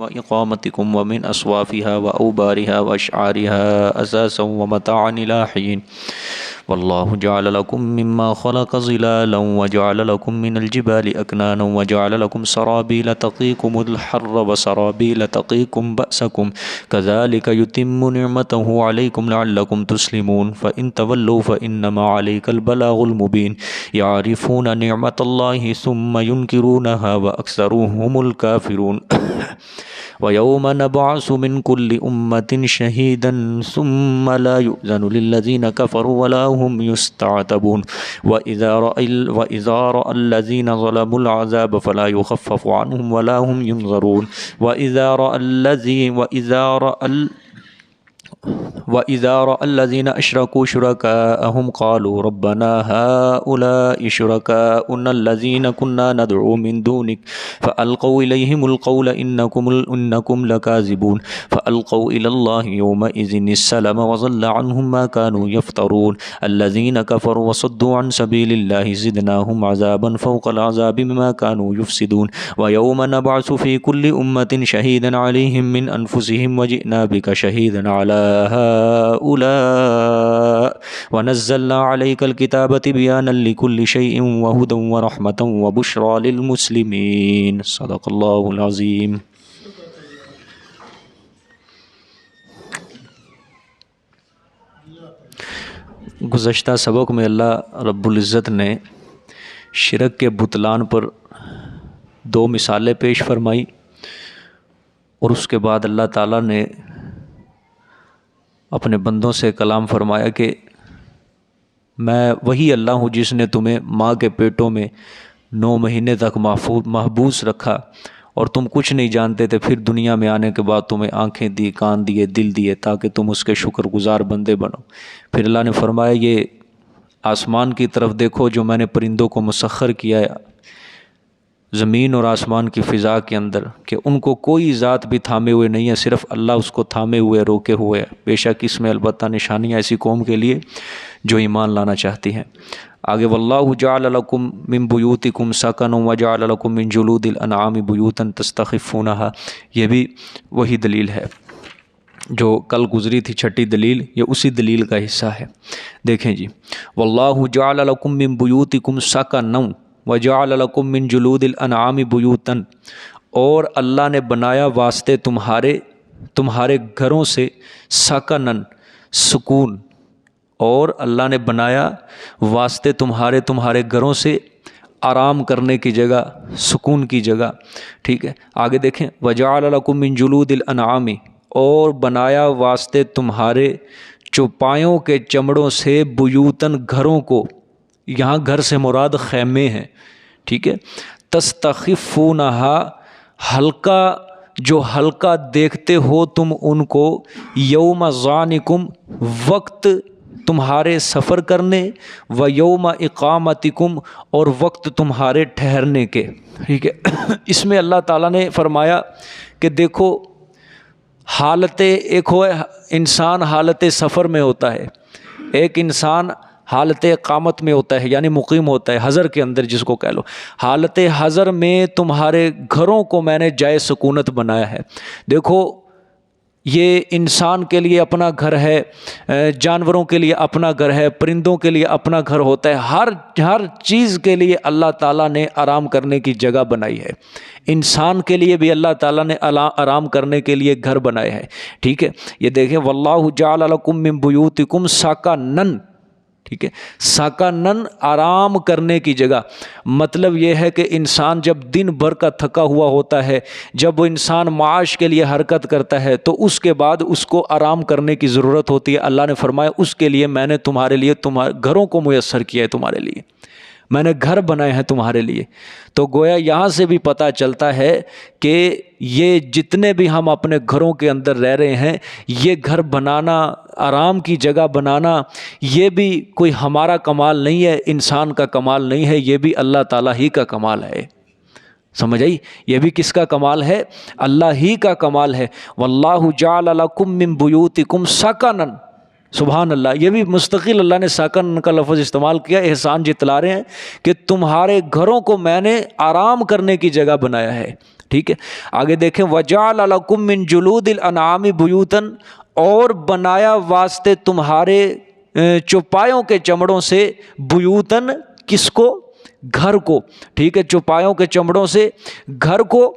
إقامتكم ومن أصوافها وأوبارها وأشعارها أثاثا ومتاعا إلى حين والله جعل لكم مما خلق ظلالا وجعل لكم من الجبال أكنانا وجعل لكم سرابيل تقيكم الحر وسرابيل تقيكم بأسكم كذلك يتم نعمته عليكم لعلكم تسلمون فإن تولوا فإنما عليك البلاغ المبين يعرفون نعمة الله ثم ينكرونها وأكثرهم الكافرون ويوم نبعث من كل أمة شهيدا ثم لا يؤذن للذين كفروا ولا هم يستعتبون وإذا رأى الذين ظلموا العذاب فلا يخفف عنهم ولا هم ينظرون وإذا رأى الذين أشركوا شركاءهم قالوا ربنا هؤلاء شركاؤنا الذين كنا ندعو من دونك فألقوا إليهم القول إنكم لكاذبون فألقوا إلى الله يومئذ السلم وضل عنهم ما كانوا يفترون الذين كفروا وصدوا عن سبيل الله زدناهم عذابا فوق العذاب بما كانوا يفسدون ويوم نبعث في كل أمة شهيدا عليهم من أنفسهم وجئنا بك شهيدا على هؤلاء ونزلنا عليك الكتاب بيانا لكل شيء وهدى ورحمة وبشرى للمسلمين صدق الله العظيم. گزشتہ سبق میں اللہ رب العزت نے شرک کے بطلان پر دو مثالیں پیش فرمائی اور اس کے بعد اللہ تعالیٰ نے اپنے بندوں سے کلام فرمایا کہ میں وہی اللہ ہوں جس نے تمہیں ماں کے پیٹوں میں 9 مہینے تک محبوس رکھا اور تم کچھ نہیں جانتے تھے، پھر دنیا میں آنے کے بعد تمہیں آنکھیں دی، کان دیے، دل دیے تاکہ تم اس کے شکر گزار بندے بنو۔ پھر اللہ نے فرمایا یہ آسمان کی طرف دیکھو جو میں نے پرندوں کو مسخر کیا ہے زمین اور آسمان کی فضا کے اندر، کہ ان کو کوئی ذات بھی تھامے ہوئے نہیں ہے، صرف اللہ اس کو تھامے ہوئے روکے ہوئے ہے۔ بے شک اس میں البتہ نشانیاں ایسی قوم کے لیے جو ایمان لانا چاہتی ہیں۔ آگے واللہ جعل لکم من بیوتکم سکنا وجعل لکم من جلود الانعام بیوتا تستخفونہا، یہ بھی وہی دلیل ہے جو کل گزری تھی، چھٹی دلیل، یہ اسی دلیل کا حصہ ہے۔ دیکھیں جی، واللہ جعل لکم من بیوتکم سکنا وجعل لکم من جلود الانعام بیوتا، اور اللہ نے بنایا واسطے تمہارے گھروں سے سکنن، سکون، اور اللہ نے بنایا واسطے تمہارے گھروں سے آرام کرنے کی جگہ، سکون کی جگہ، ٹھیک ہے۔ آگے دیکھیں وجعل لکم من جلود الانعام، اور بنایا واسطے تمہارے چوپایوں کے چمڑوں سے بیوتن، گھروں کو، یہاں گھر سے مراد خیمے ہیں، ٹھیک ہے۔ تستخفونہا، ہلکا، جو ہلکا دیکھتے ہو تم ان کو، یوم ظعنکم، وقت تمہارے سفر کرنے، و یوم اقامتکم، اور وقت تمہارے ٹھہرنے کے، ٹھیک ہے۔ اس میں اللہ تعالیٰ نے فرمایا کہ دیکھو حالت ایک ہو، انسان حالت سفر میں ہوتا ہے، ایک انسان حالت اقامت میں ہوتا ہے، یعنی مقیم ہوتا ہے، حضر کے اندر جس کو کہہ لو۔ حالت حضر میں تمہارے گھروں کو میں نے جائے سکونت بنایا ہے۔ دیکھو یہ انسان کے لیے اپنا گھر ہے، جانوروں کے لیے اپنا گھر ہے، پرندوں کے لیے اپنا گھر ہوتا ہے، ہر چیز کے لیے اللہ تعالیٰ نے آرام کرنے کی جگہ بنائی ہے۔ انسان کے لیے بھی اللہ تعالیٰ نے آرام کرنے کے لیے گھر بنائے ہیں، ٹھیک ہے۔ یہ دیکھیں واللہ جعل لکم من بیوتکم سکنن، ٹھیک ہے، سکنن، آرام کرنے کی جگہ۔ مطلب یہ ہے کہ انسان جب دن بھر کا تھکا ہوا ہوتا ہے، جب وہ انسان معاش کے لیے حرکت کرتا ہے تو اس کے بعد اس کو آرام کرنے کی ضرورت ہوتی ہے۔ اللہ نے فرمایا اس کے لیے میں نے تمہارے لیے گھروں کو میسر کیا ہے، تمہارے لیے میں نے گھر بنائے ہیں تمہارے لیے۔ تو گویا یہاں سے بھی پتہ چلتا ہے کہ یہ جتنے بھی ہم اپنے گھروں کے اندر رہ رہے ہیں، یہ گھر بنانا، آرام کی جگہ بنانا، یہ بھی کوئی ہمارا کمال نہیں ہے، انسان کا کمال نہیں ہے، یہ بھی اللہ تعالیٰ ہی کا کمال ہے۔ سمجھ آئی؟ یہ بھی کس کا کمال ہے؟ اللہ ہی کا کمال ہے۔ واللہ جعل لکم من بیوتکم سکنن، سبحان اللہ، یہ بھی مستقل اللہ نے سکن کا لفظ استعمال کیا، احسان جتلا رہے ہیں کہ تمہارے گھروں کو میں نے آرام کرنے کی جگہ بنایا ہے، ٹھیک ہے، آگے دیکھیں وَجَعَلَ لَكُم مِّن جُلُودِ الْأَنْعَامِ بُيُوتًا، اور بنایا واسطے تمہارے چوپایوں کے چمڑوں سے، بیوتن کس کو؟ گھر کو، ٹھیک ہے، چوپایوں کے چمڑوں سے گھر کو،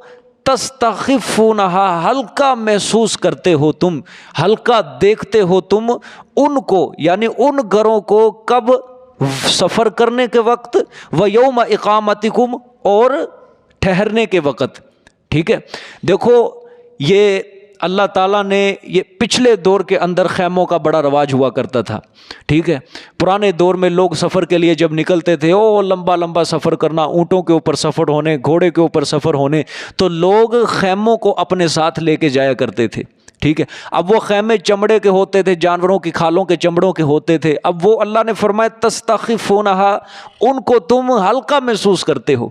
تستخفونہا، ہلکا محسوس کرتے ہو تم، ہلکا دیکھتے ہو تم ان کو، یعنی ان گھروں کو، کب؟ سفر کرنے کے وقت، ویوم اقامتکم، اور ٹھہرنے کے وقت، ٹھیک ہے۔ دیکھو یہ اللہ تعالیٰ نے، یہ پچھلے دور کے اندر خیموں کا بڑا رواج ہوا کرتا تھا، ٹھیک ہے۔ پرانے دور میں لوگ سفر کے لیے جب نکلتے تھے، لمبا لمبا سفر کرنا، اونٹوں کے اوپر سفر ہونے، گھوڑے کے اوپر سفر ہونے، تو لوگ خیموں کو اپنے ساتھ لے کے جایا کرتے تھے، ٹھیک ہے۔ اب وہ خیمے چمڑے کے ہوتے تھے، جانوروں کی کھالوں کے چمڑوں کے ہوتے تھے۔ اب وہ اللہ نے فرمایا تستخفونہا، ان کو تم ہلکا محسوس کرتے ہو،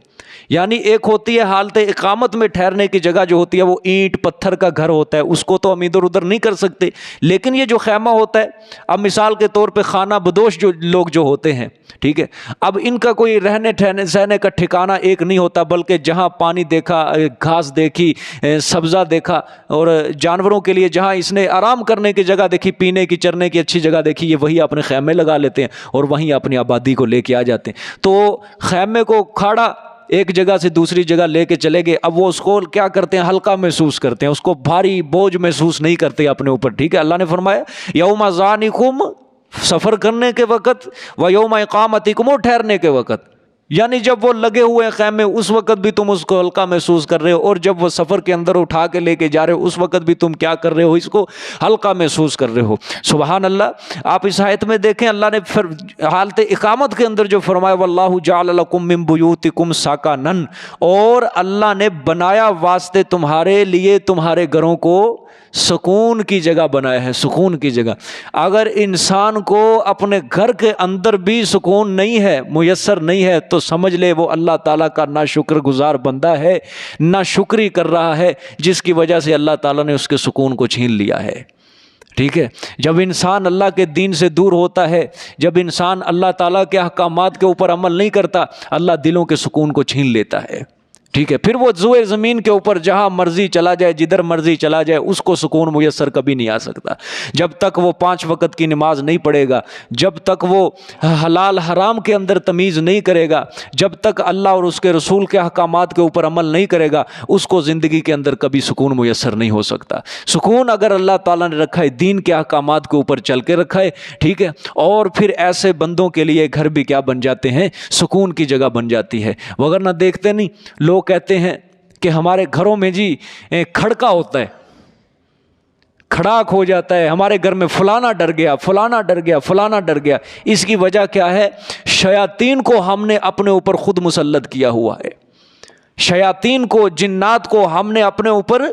یعنی ایک ہوتی ہے حالت اقامت میں ٹھہرنے کی جگہ جو ہوتی ہے، وہ اینٹ پتھر کا گھر ہوتا ہے، اس کو تو ہم ادھر ادھر نہیں کر سکتے، لیکن یہ جو خیمہ ہوتا ہے، اب مثال کے طور پہ خانہ بدوش جو لوگ جو ہوتے ہیں، ٹھیک ہے، اب ان کا کوئی رہنے ٹھہرنے سہنے کا ٹھکانہ ایک نہیں ہوتا، بلکہ جہاں پانی دیکھا، گھاس دیکھی، سبزہ دیکھا، اور جانوروں کے لیے جہاں اس نے آرام کرنے کی جگہ دیکھی، پینے کی چرنے کی اچھی جگہ دیکھی، یہ وہی اپنے خیمے لگا لیتے ہیں اور وہیں اپنی آبادی کو لے کے آ جاتے ہیں۔ تو خیمے کو کھاڑا ایک جگہ سے دوسری جگہ لے کے چلے گئے، اب وہ اس کو کیا کرتے ہیں؟ ہلکا محسوس کرتے ہیں، اس کو بھاری بوجھ محسوس نہیں کرتے اپنے اوپر، ٹھیک ہے۔ اللہ نے فرمایا یوم ذانکم، سفر کرنے کے وقت، و یوم اقامتکم، ٹھہرنے کے وقت، یعنی جب وہ لگے ہوئے خیمے اس وقت بھی تم اس کو ہلکا محسوس کر رہے ہو، اور جب وہ سفر کے اندر اٹھا کے لے کے جا رہے ہو اس وقت بھی تم کیا کر رہے ہو؟ اس کو ہلکا محسوس کر رہے ہو۔ سبحان اللہ۔ آپ اس آیت میں دیکھیں اللہ نے حالت اقامت کے اندر جو فرمایا واللہ جعل لکم من بیوتکم سکنا، اور اللہ نے بنایا واسطے تمہارے لیے تمہارے گھروں کو سکون کی جگہ بنایا ہے، سکون کی جگہ۔ اگر انسان کو اپنے گھر کے اندر بھی سکون نہیں ہے، میسر نہیں ہے، تو سمجھ لے وہ اللہ تعالیٰ کا ناشکر گزار بندہ ہے، ناشکری کر رہا ہے، جس کی وجہ سے اللہ تعالیٰ نے اس کے سکون کو چھین لیا ہے، ٹھیک ہے۔ جب انسان اللہ کے دین سے دور ہوتا ہے، جب انسان اللہ تعالیٰ کے احکامات کے اوپر عمل نہیں کرتا، اللہ دلوں کے سکون کو چھین لیتا ہے، ٹھیک ہے۔ پھر وہ زوئے زمین کے اوپر جہاں مرضی چلا جائے، جدھر مرضی چلا جائے، اس کو سکون میسر کبھی نہیں آ سکتا۔ جب تک وہ 5 وقت کی نماز نہیں پڑھے گا، جب تک وہ حلال حرام کے اندر تمیز نہیں کرے گا، جب تک اللہ اور اس کے رسول کے احکامات کے اوپر عمل نہیں کرے گا، اس کو زندگی کے اندر کبھی سکون میسر نہیں ہو سکتا۔ سکون اگر اللہ تعالیٰ نے رکھا ہے، دین کے احکامات کے اوپر چل کے رکھا ہے، ٹھیک ہے، اور پھر ایسے بندوں کے لیے گھر بھی کیا بن جاتے ہیں؟ سکون کی جگہ بن جاتی ہے۔ وگرنہ دیکھتے نہیں، لوگ کہتے ہیں کہ ہمارے گھروں میں جی کھڑکا ہوتا ہے، کھڑاک ہو جاتا ہے، ہمارے گھر میں فلانا ڈر گیا، فلانا ڈر گیا، فلانا ڈر گیا۔ اس کی وجہ کیا ہے؟ شیاطین کو ہم نے اپنے اوپر خود مسلط کیا ہوا ہے، شیاطین کو، جنات کو ہم نے اپنے اوپر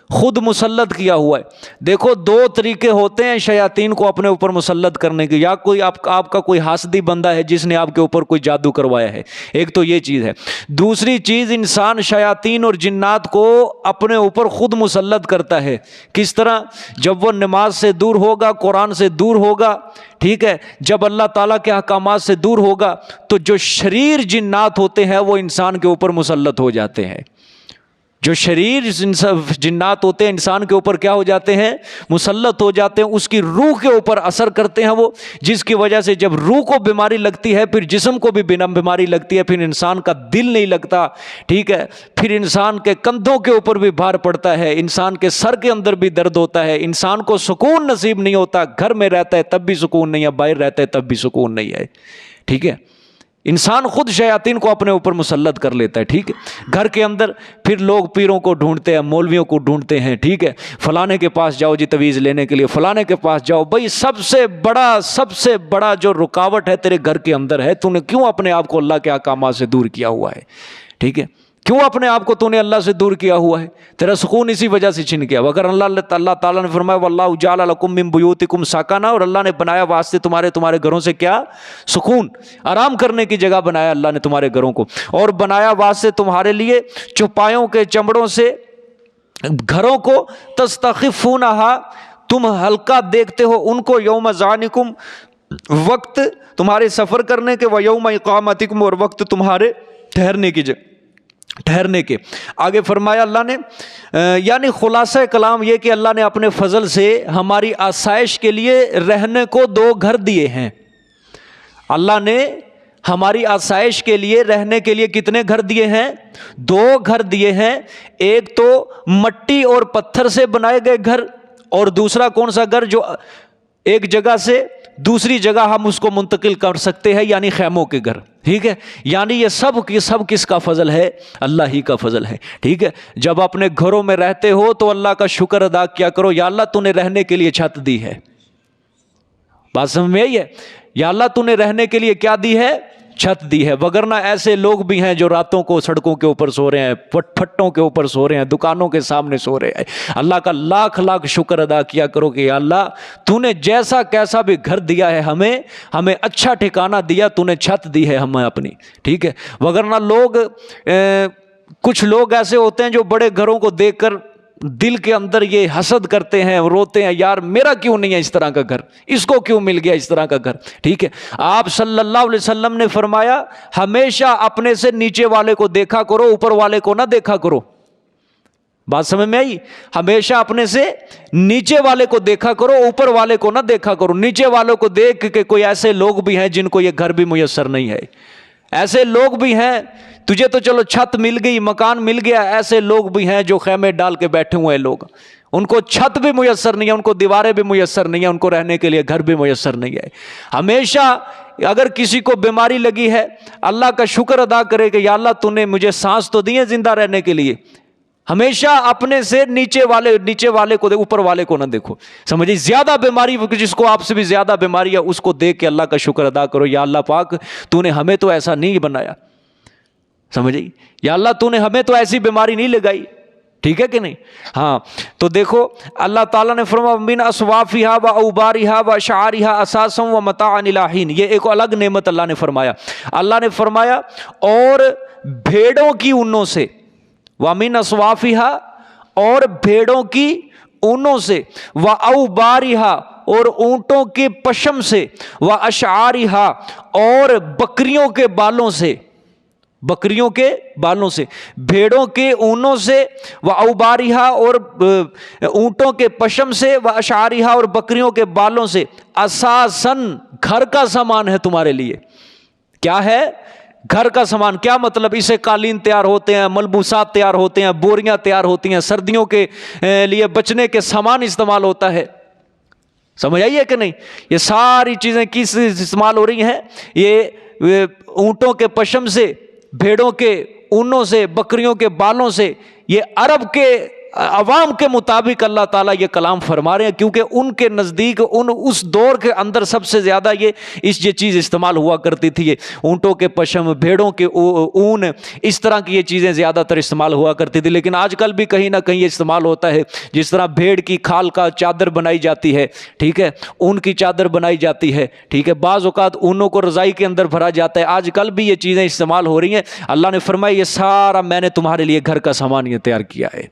خود مسلط کیا ہوا ہے۔ دیکھو 2 طریقے ہوتے ہیں شیاطین کو اپنے اوپر مسلط کرنے کے، یا کوئی آپ کا کوئی حاسدی بندہ ہے جس نے آپ کے اوپر کوئی جادو کروایا ہے، ایک تو یہ چیز ہے۔ دوسری چیز، انسان شیاطین اور جنات کو اپنے اوپر خود مسلط کرتا ہے۔ کس طرح؟ جب وہ نماز سے دور ہوگا، قرآن سے دور ہوگا، ٹھیک ہے، جب اللہ تعالیٰ کے احکامات سے دور ہوگا، تو جو شریر جنات ہوتے ہیں وہ انسان کے اوپر مسلط ہو جاتے ہیں۔ جو شریر جنات ہوتے ہیں انسان کے اوپر کیا ہو جاتے ہیں؟ مسلط ہو جاتے ہیں، اس کی روح کے اوپر اثر کرتے ہیں وہ، جس کی وجہ سے جب روح کو بیماری لگتی ہے، پھر جسم کو بھی بیماری لگتی ہے، پھر انسان کا دل نہیں لگتا، ٹھیک ہے، پھر انسان کے کندھوں کے اوپر بھی بھار پڑتا ہے، انسان کے سر کے اندر بھی درد ہوتا ہے، انسان کو سکون نصیب نہیں ہوتا، گھر میں رہتا ہے تب بھی سکون نہیں ہے، باہر رہتا ہے تب بھی سکون نہیں ہے، ٹھیک ہے۔ انسان خود شیاطین کو اپنے اوپر مسلط کر لیتا ہے، ٹھیک ہے۔ گھر کے اندر پھر لوگ پیروں کو ڈھونڈتے ہیں، مولویوں کو ڈھونڈتے ہیں، ٹھیک ہے، فلانے کے پاس جاؤ جی تویز لینے کے لیے، فلانے کے پاس جاؤ۔ بھائی سب سے بڑا جو رکاوٹ ہے تیرے گھر کے اندر ہے، تو نے کیوں اپنے آپ کو اللہ کے احکامات سے دور کیا ہوا ہے، ٹھیک ہے، کیوں اپنے آپ کو تو نے اللہ سے دور کیا ہوا ہے؟ تیرا سکون اسی وجہ سے چھن گیا۔ اگر اللہ تعالیٰ نے فرمایا واللہ جعل لکم من بیوتکم سکنا، اور اللہ نے بنایا واسطے تمہارے گھروں سے کیا؟ سکون، آرام کرنے کی جگہ بنایا اللہ نے تمہارے گھروں کو، اور بنایا واسطے تمہارے لیے چوپایوں کے چمڑوں سے گھروں کو، تستخفونہا، تم ہلکا دیکھتے ہو ان کو، یوم ذانکم، وقت تمہارے سفر کرنے کے، و یوم اقامتکم، اور وقت تمہارے ٹھہرنے کی جگہ، ٹھہرنے کے۔ آگے فرمایا اللہ نے، یعنی خلاصہ کلام یہ کہ اللہ نے اپنے فضل سے ہماری آسائش کے لیے رہنے کو 2 گھر دیے ہیں۔ اللہ نے ہماری آسائش کے لیے رہنے کے لیے کتنے گھر دیے ہیں؟ 2 گھر دیے ہیں۔ ایک تو مٹی اور پتھر سے بنائے گئے گھر، اور دوسرا کون سا گھر؟ جو ایک جگہ سے دوسری جگہ ہم اس کو منتقل کر سکتے ہیں، یعنی خیموں کے گھر۔ ٹھیک ہے، یعنی یہ سب کس کا فضل ہے؟ اللہ ہی کا فضل ہے۔ ٹھیک ہے، جب اپنے گھروں میں رہتے ہو تو اللہ کا شکر ادا کیا کرو، یا اللہ تو نے رہنے کے لیے چھت دی ہے۔ بات سمجھ میں آئی ہے؟ یا اللہ تو نے رہنے کے لیے کیا دی ہے؟ چھت دی ہے۔ وگرنہ ایسے لوگ بھی ہیں جو راتوں کو سڑکوں کے اوپر سو رہے ہیں، پھٹوں کے اوپر سو رہے ہیں، دکانوں کے سامنے سو رہے ہیں۔ اللہ کا لاکھ لاکھ شکر ادا کیا کرو کہ یا اللہ تو نے جیسا کیسا بھی گھر دیا ہے، ہمیں اچھا ٹھکانہ دیا، تو نے چھت دی ہے ہمیں اپنی۔ ٹھیک ہے، وگرنہ کچھ لوگ ایسے ہوتے ہیں جو بڑے گھروں کو دیکھ کر دل کے اندر یہ حسد کرتے ہیں، روتے ہیں، یار میرا کیوں نہیں ہے اس طرح کا گھر، اس کو کیوں مل گیا اس طرح کا گھر۔ ٹھیک ہے، آپ صلی اللہ علیہ وسلم نے فرمایا ہمیشہ اپنے سے نیچے والے کو دیکھا کرو، اوپر والے کو نہ دیکھا کرو۔ بات سمجھ میں آئی؟ ہمیشہ اپنے سے نیچے والے کو دیکھا کرو، اوپر والے کو نہ دیکھا کرو۔ نیچے والوں کو دیکھ کے کوئی ایسے لوگ بھی ہیں جن کو یہ گھر بھی میسر نہیں ہے، ایسے لوگ بھی ہیں، تجھے تو چلو چھت مل گئی، مکان مل گیا، ایسے لوگ بھی ہیں جو خیمے ڈال کے بیٹھے ہوئے ہیں لوگ، ان کو چھت بھی میسر نہیں ہے، ان کو دیواریں بھی میسر نہیں ہے، ان کو رہنے کے لیے گھر بھی میسر نہیں ہے۔ ہمیشہ اگر کسی کو بیماری لگی ہے، اللہ کا شکر ادا کرے کہ یا اللہ تو نے مجھے سانس تو دی ہے زندہ رہنے کے لیے۔ ہمیشہ اپنے سے نیچے والے کو اوپر والے کو نہ دیکھو۔ سمجھے؟ زیادہ بیماری جس کو آپ سے بھی زیادہ بیماری ہے اس کو دیکھ کے اللہ کا شکر ادا کرو، یا اللہ پاک تو نے ہمیں تو ایسا نہیں بنایا۔ سمجھے؟ یا اللہ تو نے ہمیں تو ایسی بیماری نہیں لگائی۔ ٹھیک ہے کہ نہیں؟ ہاں، تو دیکھو اللہ تعالیٰ نے فرمایا من اصوافها واوبارها واشعارها اساسا ومتاعا الى حین، یہ ایک الگ نعمت اللہ نے فرمایا۔ اللہ نے فرمایا اور بھیڑوں کی اونوں سے، ومن اصوافها اور بھیڑوں کی اونوں سے، واوبارها اور اونٹوں کے پشم سے، واشعارها اور بکریوں کے بالوں سے، بکریوں کے بالوں سے، بھیڑوں کے اونوں سے، واوبارها اور اونٹوں کے پشم سے، واشعارها اور بکریوں کے بالوں سے، اساساً گھر کا سامان ہے تمہارے لیے۔ کیا ہے؟ گھر کا سامان۔ کیا مطلب؟ اسے قالین تیار ہوتے ہیں، ملبوسات تیار ہوتے ہیں، بوریاں تیار ہوتی ہیں، سردیوں کے لیے بچنے کے سامان استعمال ہوتا ہے۔ سمجھ آئیے کہ نہیں؟ یہ ساری چیزیں کس استعمال ہو رہی ہیں؟ یہ اونٹوں کے پشم سے، بھیڑوں کے اونوں سے، بکریوں کے بالوں سے، یہ عرب کے عوام کے مطابق اللہ تعالیٰ یہ کلام فرما رہے ہیں، کیونکہ ان کے نزدیک اس دور کے اندر سب سے زیادہ یہ چیز استعمال ہوا کرتی تھی۔ یہ اونٹوں کے پشم، بھیڑوں کے اون، اس طرح کی یہ چیزیں زیادہ تر استعمال ہوا کرتی تھی۔ لیکن آج کل بھی کہیں نہ کہیں یہ استعمال ہوتا ہے، جس طرح بھیڑ کی کھال کا چادر بنائی جاتی ہے، ٹھیک ہے، اون کی چادر بنائی جاتی ہے، ٹھیک ہے، بعض اوقات اونوں کو رضائی کے اندر بھرا جاتا ہے۔ آج کل بھی یہ چیزیں استعمال ہو رہی ہیں۔ اللہ نے فرمایا یہ سارا میں نے تمہارے لیے گھر کا سامان یہ تیار کیا ہے۔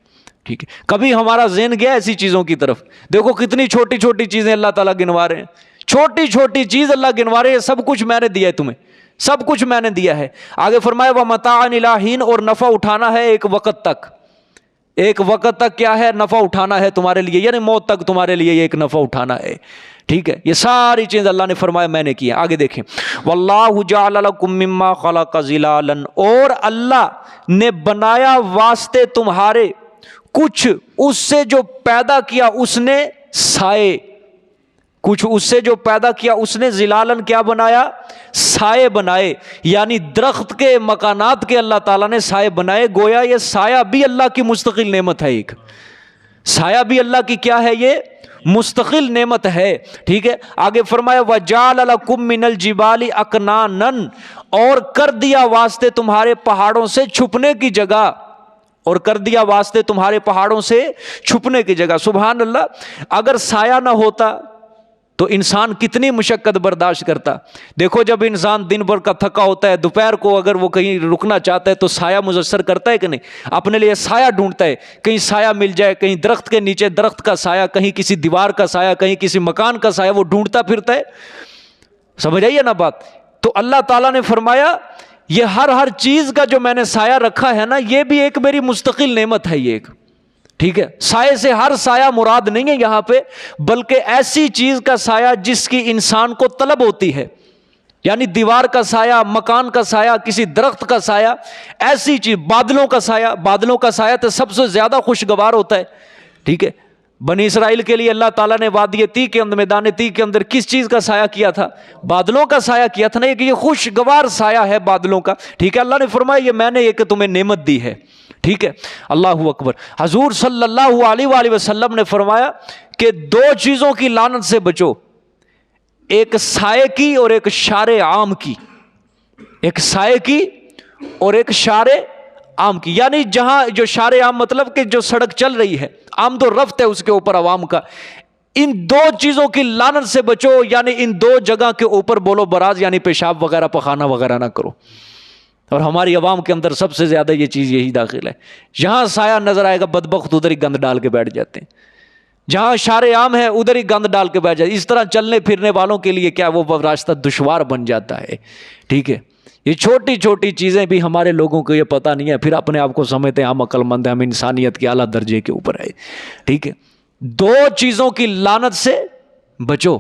ٹھیک ہے، کبھی ہمارا ذہن گیا ایسی چیزوں کی طرف؟ دیکھو کتنی چھوٹی چھوٹی چیزیں اللہ تعالیٰ گنوا رہے ہیں، چھوٹی چھوٹی چیز اللہ گنوا رہے ہیں، سب کچھ میں نے دیا ہے تمہیں، سب کچھ میں نے دیا ہے۔ آگے فرمایا وَمَتَاعًا إِلَىٰ حِینٍ، اور نفع اٹھانا ہے ایک وقت تک۔ ایک وقت تک کیا ہے؟ نفع اٹھانا ہے تمہارے لیے، یعنی موت تک تمہارے لیے ایک نفع اٹھانا ہے۔ ٹھیک ہے، یہ ساری چیز اللہ نے فرمایا میں نے کی ہے۔ آگے دیکھیں وَاللَّهُ جَعَلَ لَكُم مِّمَّا خَلَقَ ظِلَالًا، اور اللہ نے بنایا واسطے تمہارے کچھ اس سے جو پیدا کیا اس نے سائے، کچھ اس سے جو پیدا کیا اس نے ظلالن کیا بنایا؟ سائے بنائے، یعنی درخت کے مکانات کے اللہ تعالیٰ نے سائے بنائے۔ گویا یہ سایہ بھی اللہ کی مستقل نعمت ہے، ایک سایہ بھی اللہ کی کیا ہے؟ یہ مستقل نعمت ہے۔ ٹھیک ہے، آگے فرمایا وَجَعَلَ لَكُم مِّنَ الْجِبَالِ أَكْنَانًا، اور کر دیا واسطے تمہارے پہاڑوں سے چھپنے کی جگہ، اور کر دیا واسطے تمہارے پہاڑوں سے چھپنے کی جگہ۔ سبحان اللہ، اگر سایہ نہ ہوتا تو انسان کتنی مشقت برداشت کرتا۔ دیکھو جب انسان دن بھر کا تھکا ہوتا ہے، دوپہر کو اگر وہ کہیں رکنا چاہتا ہے تو سایہ مجسر کرتا ہے کہ نہیں؟ اپنے لیے سایہ ڈھونڈتا ہے، کہیں سایہ مل جائے، کہیں درخت کے نیچے درخت کا سایہ، کہیں کسی دیوار کا سایہ، کہیں کسی مکان کا سایہ، وہ ڈھونڈتا پھرتا ہے۔ سمجھ آئیے نا بات؟ تو اللہ تعالیٰ نے فرمایا یہ ہر چیز کا جو میں نے سایہ رکھا ہے نا، یہ بھی ایک میری مستقل نعمت ہے یہ ایک، ٹھیک ہے. سائے سے ہر سایہ مراد نہیں ہے یہاں پہ، بلکہ ایسی چیز کا سایہ جس کی انسان کو طلب ہوتی ہے، یعنی دیوار کا سایہ، مکان کا سایہ، کسی درخت کا سایہ، ایسی چیز. بادلوں کا سایہ، بادلوں کا سایہ تو سب سے زیادہ خوشگوار ہوتا ہے، ٹھیک ہے. بنی اسرائیل کے لیے اللہ تعالیٰ نے وادی تی کے اندر، میدان تی کے اندر کس چیز کا سایہ کیا تھا؟ بادلوں کا سایہ کیا تھا نا، کہ یہ خوشگوار سایہ ہے بادلوں کا، ٹھیک ہے. اللہ نے فرمایا یہ میں نے ایک تمہیں نعمت دی ہے، ٹھیک ہے. اللہ اکبر. حضور صلی اللہ علیہ وآلہ وسلم نے فرمایا کہ دو چیزوں کی لعنت سے بچو، ایک سائے کی اور ایک شار عام کی. ایک سائے کی اور ایک شار عام کی، یعنی جہاں جو شار عام مطلب کہ جو سڑک چل رہی ہے، عام تو رفت ہے اس کے اوپر عوام کا. ان دو چیزوں کی لعنت سے بچو، یعنی ان دو جگہ کے اوپر بولو براز، یعنی پیشاب وغیرہ پخانہ وغیرہ نہ کرو. اور ہماری عوام کے اندر سب سے زیادہ یہ چیز یہی داخل ہے، جہاں سایہ نظر آئے گا بدبخت ادھر ہی گند ڈال کے بیٹھ جاتے ہیں، جہاں شار عام ہے ادھر ہی گند ڈال کے بیٹھ جاتے ہیں. اس طرح چلنے پھرنے والوں کے لیے کیا وہ راستہ دشوار بن جاتا ہے، ٹھیک ہے. یہ چھوٹی چھوٹی چیزیں بھی ہمارے لوگوں کو یہ پتہ نہیں ہے، پھر اپنے آپ کو سمجھتے ہیں ہم عقل مند ہیں، ہم انسانیت کے اعلیٰ درجے کے اوپر ہے، ٹھیک ہے. دو چیزوں کی لعنت سے بچو،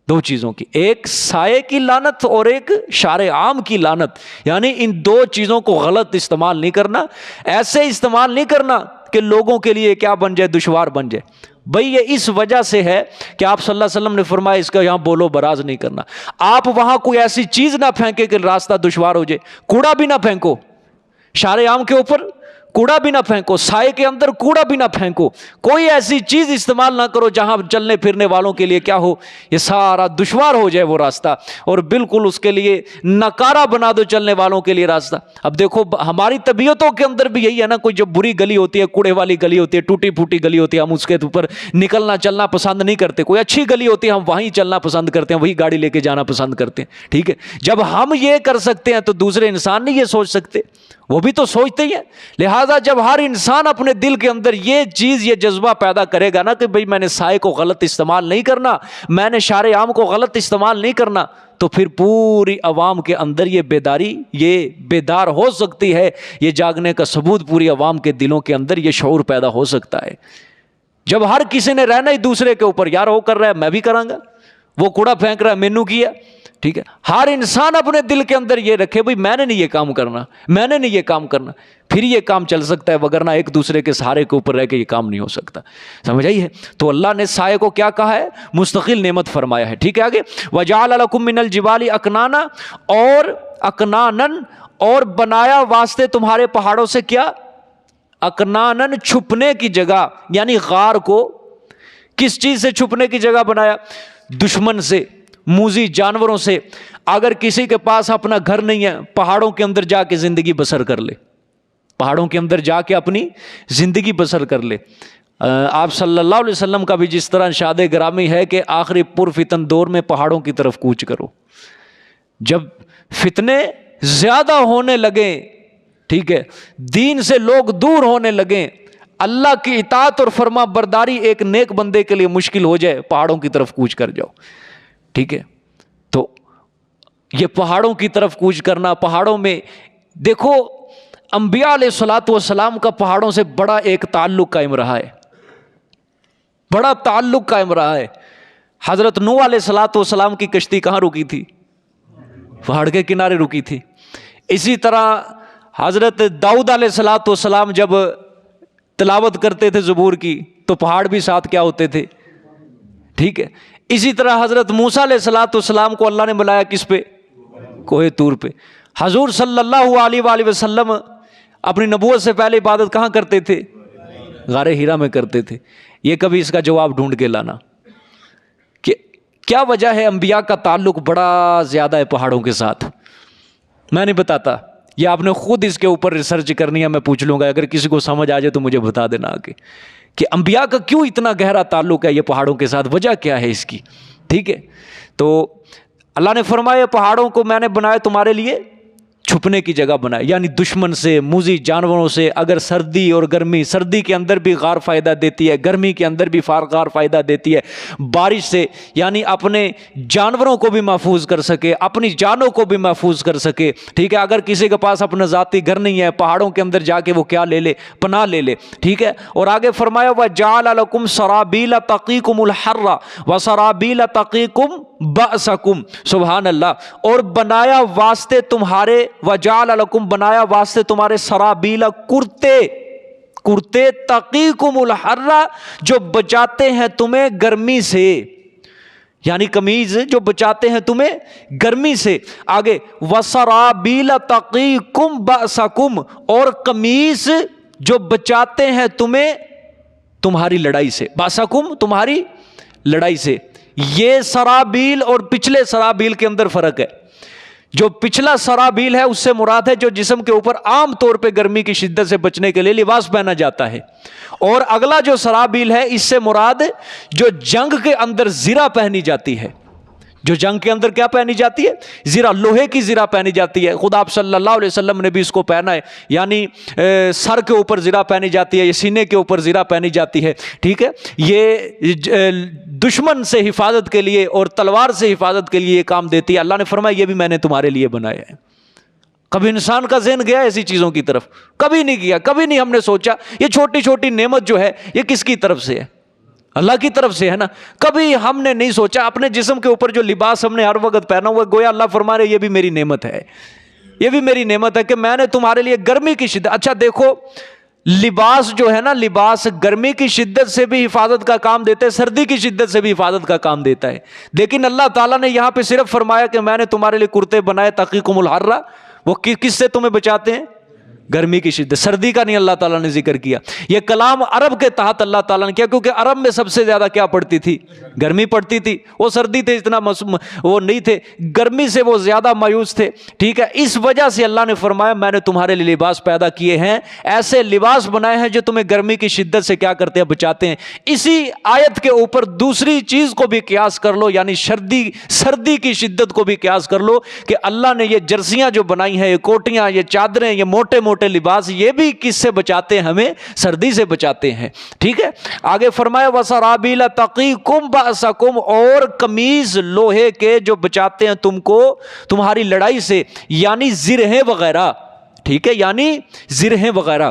دو چیزوں کی، ایک سائے کی لعنت اور ایک شار عام کی لعنت. یعنی ان دو چیزوں کو غلط استعمال نہیں کرنا، ایسے استعمال نہیں کرنا کہ لوگوں کے لیے کیا بن جائے، دشوار بن جائے. بھئی یہ اس وجہ سے ہے کہ آپ صلی اللہ علیہ وسلم نے فرمایا اس کا یہاں بولو براز نہیں کرنا. آپ وہاں کوئی ایسی چیز نہ پھینکے کہ راستہ دشوار ہو جائے. کوڑا بھی نہ پھینکو، شار عام کے اوپر کوڑا بھی نہ پھینکو، سائے کے اندر کوڑا بھی نہ پھینکو. کوئی ایسی چیز استعمال نہ کرو جہاں چلنے پھرنے والوں کے لیے کیا ہو، یہ سارا دشوار ہو جائے وہ راستہ، اور بالکل اس کے لیے نکارا بنا دو چلنے والوں کے لیے راستہ. اب دیکھو ہماری طبیعتوں کے اندر بھی یہی ہے نا، کوئی جو بری گلی ہوتی ہے، کوڑے والی گلی ہوتی ہے، ٹوٹی پھوٹی گلی ہوتی ہے، ہم اس کے اوپر نکلنا چلنا پسند نہیں کرتے. کوئی اچھی گلی ہوتی ہے ہم وہیں چلنا پسند کرتے ہیں، وہی گاڑی لے کے جانا پسند کرتے ہیں، ٹھیک ہے. جب ہم یہ کر سکتے ہیں تو دوسرے انسان نہیں یہ سوچ سکتے؟ وہ بھی تو سوچتے ہی ہیں. لہٰذا جب ہر انسان اپنے دل کے اندر یہ چیز، یہ جذبہ پیدا کرے گا نا کہ بھئی میں نے سائے کو غلط استعمال نہیں کرنا، میں نے شار عام کو غلط استعمال نہیں کرنا، تو پھر پوری عوام کے اندر یہ بیداری، یہ بیدار ہو سکتی ہے. یہ جاگنے کا ثبوت پوری عوام کے دلوں کے اندر یہ شعور پیدا ہو سکتا ہے. جب ہر کسی نے رہنا ہی دوسرے کے اوپر، یار وہ کر رہا ہے میں بھی کراں گا، وہ کوڑا پھینک رہا ہے مینوں کیا، ٹھیک ہے. ہر انسان اپنے دل کے اندر یہ رکھے بھئی میں نے نہیں یہ کام کرنا، میں نے نہیں یہ کام کرنا، پھر یہ کام چل سکتا ہے، وگرنہ ایک دوسرے کے سہارے کے اوپر رہ کے یہ کام نہیں ہو سکتا. سمجھ آئی ہے؟ تو اللہ نے سائے کو کیا کہا ہے؟ مستقل نعمت فرمایا ہے، ٹھیک ہے. آگے وَجَعَلَ لَكُم مِّنَ الْجِبَالِ أَكْنَانًا، اور اکنانن، اور بنایا واسطے تمہارے پہاڑوں سے کیا؟ اکنانن، چھپنے کی جگہ، یعنی غار کو کس چیز سے چھپنے کی جگہ بنایا؟ دشمن سے، موذی جانوروں سے. اگر کسی کے پاس اپنا گھر نہیں ہے، پہاڑوں کے اندر جا کے زندگی بسر کر لے، پہاڑوں کے اندر جا کے اپنی زندگی بسر کر لے. آپ صلی اللہ علیہ وسلم کا بھی جس طرح ارشاد گرامی ہے کہ آخری پرفتن دور میں پہاڑوں کی طرف کوچ کرو. جب فتنے زیادہ ہونے لگیں، ٹھیک ہے، دین سے لوگ دور ہونے لگیں، اللہ کی اطاعت اور فرما برداری ایک نیک بندے کے لیے مشکل ہو جائے، پہاڑوں کی طرف کوچ کر جاؤ، ٹھیک ہے. تو یہ پہاڑوں کی طرف کوچ کرنا، پہاڑوں میں دیکھو انبیاء علیہ الصلوۃ والسلام کا پہاڑوں سے بڑا ایک تعلق قائم رہا ہے، بڑا تعلق قائم رہا ہے. حضرت نوح علیہ الصلوۃ والسلام کی کشتی کہاں رکی تھی؟ پہاڑ کے کنارے رکی تھی. اسی طرح حضرت داؤد علیہ الصلوۃ والسلام جب تلاوت کرتے تھے زبور کی تو پہاڑ بھی ساتھ کیا ہوتے تھے، ٹھیک ہے. اسی طرح حضرت موسیٰ علیہ الصلوۃ والسلام کو اللہ نے بلایا کس پہ؟ کوہ طور پہ. حضور صلی اللہ علیہ وآلہ وسلم اپنی نبوت سے پہلے عبادت کہاں کرتے تھے؟ غار ہیرا میں کرتے تھے. یہ کبھی اس کا جواب ڈھونڈ کے لانا کہ کیا وجہ ہے انبیاء کا تعلق بڑا زیادہ ہے پہاڑوں کے ساتھ. میں نہیں بتاتا، یہ آپ نے خود اس کے اوپر ریسرچ کرنی ہے، میں پوچھ لوں گا، اگر کسی کو سمجھ آ جائے تو مجھے بتا دینا آگے کہ انبیاء کا کیوں اتنا گہرا تعلق ہے یہ پہاڑوں کے ساتھ، وجہ کیا ہے اس کی، ٹھیک ہے. تو اللہ نے فرمایا پہاڑوں کو میں نے بنایا تمہارے لیے چھپنے کی جگہ بنائے، یعنی دشمن سے، موذی جانوروں سے۔ اگر سردی اور گرمی، سردی کے اندر بھی غار فائدہ دیتی ہے، گرمی کے اندر بھی غار فائدہ دیتی ہے، بارش سے یعنی اپنے جانوروں کو بھی محفوظ کر سکے، اپنی جانوں کو بھی محفوظ کر سکے، ٹھیک ہے۔ اگر کسی کے پاس اپنا ذاتی گھر نہیں ہے، پہاڑوں کے اندر جا کے وہ کیا لے لے، پناہ لے لے، ٹھیک ہے۔ اور آگے فرمایا وَجَعَلَ لَكُمْ سَرَابِيلَ تَقِيكُمُ الْحَرَّ وَسَرَابِيلَ تَقِيكُمْ بَأْسَكُمْ، سبحان اللہ۔ اور بنایا واسطے تمہارے، وَجَعَلَ لَكُمْ بنایا واسطے تمہارے، سرابیل کرتے تقیکم الحر جو بچاتے ہیں تمہیں گرمی سے، یعنی قمیض جو بچاتے ہیں تمہیں گرمی سے۔ آگے وسرابیل تقیکم بأسکم، اور قمیص جو بچاتے ہیں تمہیں تمہاری لڑائی سے، بأسکم تمہاری لڑائی سے۔ یہ سرابیل اور پچھلے سرابیل کے اندر فرق ہے۔ جو پچھلا سرابیل ہے اس سے مراد ہے جو جسم کے اوپر عام طور پہ گرمی کی شدت سے بچنے کے لیے لباس پہنا جاتا ہے، اور اگلا جو سرابیل ہے اس سے مراد جو جنگ کے اندر زرہ پہنی جاتی ہے، جو جنگ کے اندر کیا پہنی جاتی ہے، زرہ، لوہے کی زرہ پہنی جاتی ہے۔ خود آپ صلی اللہ علیہ وسلم نے بھی اس کو پہنا ہے، یعنی سر کے اوپر زرہ پہنی جاتی ہے، یہ سینے کے اوپر زرہ پہنی جاتی ہے، ٹھیک ہے۔ یہ دشمن سے حفاظت کے لیے اور تلوار سے حفاظت کے لیے یہ کام دیتی ہے۔ اللہ نے فرمایا یہ بھی میں نے تمہارے لیے بنایا ہے۔ کبھی انسان کا ذہن گیا ایسی چیزوں کی طرف؟ کبھی نہیں گیا، کبھی نہیں ہم نے سوچا یہ چھوٹی چھوٹی نعمت جو ہے یہ کس کی طرف سے ہے؟ اللہ کی طرف سے ہے نا۔ کبھی ہم نے نہیں سوچا اپنے جسم کے اوپر جو لباس ہم نے ہر وقت پہنا ہوا، گویا اللہ فرما رہے یہ بھی میری نعمت ہے، یہ بھی میری نعمت ہے کہ میں نے تمہارے لیے گرمی کی شدت۔ اچھا دیکھو، لباس جو ہے نا، لباس گرمی کی شدت سے بھی حفاظت کا کام دیتا ہے، سردی کی شدت سے بھی حفاظت کا کام دیتا ہے، لیکن اللہ تعالیٰ نے یہاں پہ صرف فرمایا کہ میں نے تمہارے لیے کرتے بنائے تقیکم الحر، وہ کس سے تمہیں بچاتے ہیں؟ گرمی کی شدت، سردی کا نہیں اللہ تعالیٰ نے ذکر کیا۔ یہ کلام عرب کے تحت اللہ تعالیٰ نے کیا، کیونکہ عرب میں سب سے زیادہ کیا پڑتی تھی؟ گرمی پڑتی تھی۔ وہ سردی تھے اتنا وہ نہیں تھے، گرمی سے وہ زیادہ مایوس تھے، ٹھیک ہے۔ اس وجہ سے اللہ نے فرمایا میں نے تمہارے لیے لباس پیدا کیے ہیں، ایسے لباس بنائے ہیں جو تمہیں گرمی کی شدت سے کیا کرتے ہیں؟ بچاتے ہیں۔ اسی آیت کے اوپر دوسری چیز کو بھی قیاس کر لو، یعنی سردی کی شدت کو بھی قیاس کر لو کہ اللہ نے یہ جرسیاں جو بنائی ہیں، یہ کوٹیاں، یہ چادریں، یہ موٹے موٹے لباس، یہ بھی کس سے بچاتے ہیں؟ ہمیں سردی سے بچاتے ہیں، ٹھیک ہے۔ آگے فرمایا وَسَرَابِيلَ تَقِيكُمْ بَأْسَكُمْ، اور قمیض لوہے کے جو بچاتے ہیں تم کو تمہاری لڑائی سے، یعنی زرہیں وغیرہ، ٹھیک ہے، یعنی زرہیں وغیرہ۔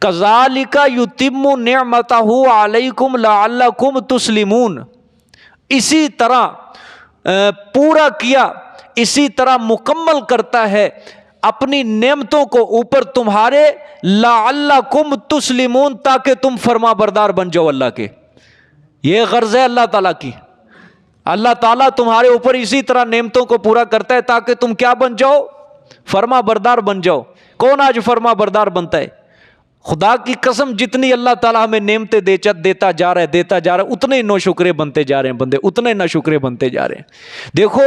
كَذَلِكَ يُتِمُّ نِعْمَتَهُ عَلَيْكُمْ لَعَلَّكُمْ تُسْلِمُونَ، اسی طرح پورا کیا، اسی طرح مکمل کرتا ہے اپنی نعمتوں کو اوپر تمہارے، لعلکم تسلمون، تاکہ تم فرما بردار بن جاؤ اللہ کے۔ یہ غرض ہے اللہ تعالیٰ کی، اللہ تعالیٰ تمہارے اوپر اسی طرح نعمتوں کو پورا کرتا ہے تاکہ تم کیا بن جاؤ؟ فرما بردار بن جاؤ۔ کون آج فرما بردار بنتا ہے؟ خدا کی قسم، جتنی اللہ تعالیٰ ہمیں نعمتیں دیتا جا رہا ہے اتنے نوشکرے بنتے جا رہے ہیں بندے، اتنے ناشکرے بنتے جا رہے ہیں۔ دیکھو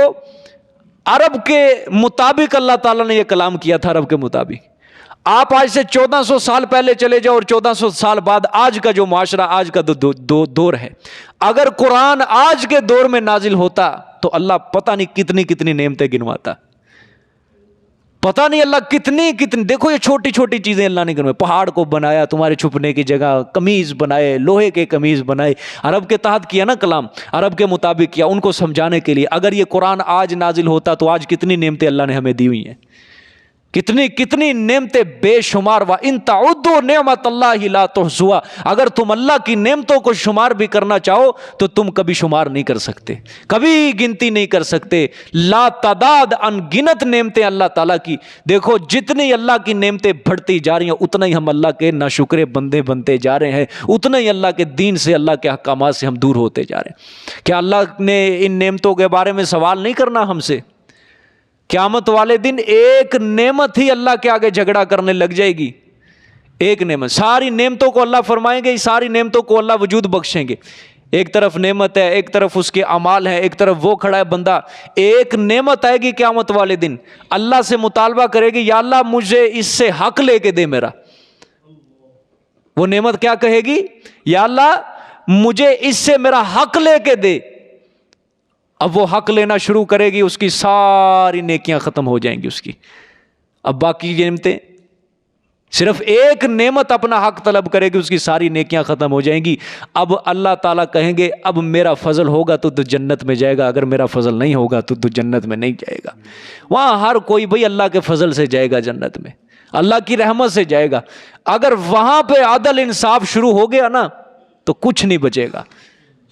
عرب کے مطابق اللہ تعالیٰ نے یہ کلام کیا تھا، عرب کے مطابق۔ آپ آج سے 1400 سال پہلے چلے جاؤ اور 1400 سال بعد آج کا جو معاشرہ، آج کا دور ہے، اگر قرآن آج کے دور میں نازل ہوتا تو اللہ پتہ نہیں کتنی کتنی نعمتیں گنواتا، پتہ نہیں اللہ کتنی دیکھو یہ چھوٹی چھوٹی چیزیں اللہ نے گنوائی۔ پہاڑ کو بنایا تمہارے چھپنے کی جگہ، قمیض بنائے، لوہے کے قمیض بنائے، عرب کے تحت کیا نا کلام، عرب کے مطابق کیا، ان کو سمجھانے کے لیے۔ اگر یہ قرآن آج نازل ہوتا تو آج کتنی نعمتیں اللہ نے ہمیں دی ہوئی ہیں، کتنی نعمتیں بے شمار۔ وَإِن تَعُدُّوا نِعْمَتَ اللَّهِ لَا تُحْصُوهَا، اگر تم اللہ کی نعمتوں کو شمار بھی کرنا چاہو تو تم کبھی شمار نہیں کر سکتے، کبھی گنتی نہیں کر سکتے۔ لا تعداد، ان گنت نعمتیں اللہ تعالیٰ کی۔ دیکھو جتنی اللہ کی نعمتیں بڑھتی جا رہی ہیں اتنا ہی ہم اللہ کے ناشکرے بندے بنتے جا رہے ہیں، اتنا ہی اللہ کے دین سے، اللہ کے احکامات سے ہم دور ہوتے جا رہے ہیں۔ کیا اللہ نے ان نعمتوں کے بارے میں سوال نہیں کرنا ہم سے؟ قیامت والے دن ایک نعمت ہی اللہ کے آگے جھگڑا کرنے لگ جائے گی، ایک نعمت۔ ساری نعمتوں کو اللہ فرمائیں گے، ساری نعمتوں کو اللہ وجود بخشیں گے۔ ایک طرف نعمت ہے، ایک طرف اس کے اعمال ہیں، ایک طرف وہ کھڑا ہے بندہ۔ ایک نعمت آئے گی قیامت والے دن، اللہ سے مطالبہ کرے گی، یا اللہ مجھے اس سے حق لے کے دے میرا۔ وہ نعمت کیا کہے گی؟ یا اللہ مجھے اس سے میرا حق لے کے دے۔ اب وہ حق لینا شروع کرے گی، اس کی ساری نیکیاں ختم ہو جائیں گی اس کی۔ اب باقی نعمتیں صرف ایک نعمت اپنا حق طلب کرے گی اس کی ساری نیکیاں ختم ہو جائیں گی. اب اللہ تعالیٰ کہیں گے اب میرا فضل ہوگا تو جنت میں جائے گا, اگر میرا فضل نہیں ہوگا تو جنت میں نہیں جائے گا. وہاں ہر کوئی بھائی اللہ کے فضل سے جائے گا جنت میں, اللہ کی رحمت سے جائے گا. اگر وہاں پہ عدل انصاف شروع ہو گیا نا تو کچھ نہیں بچے گا,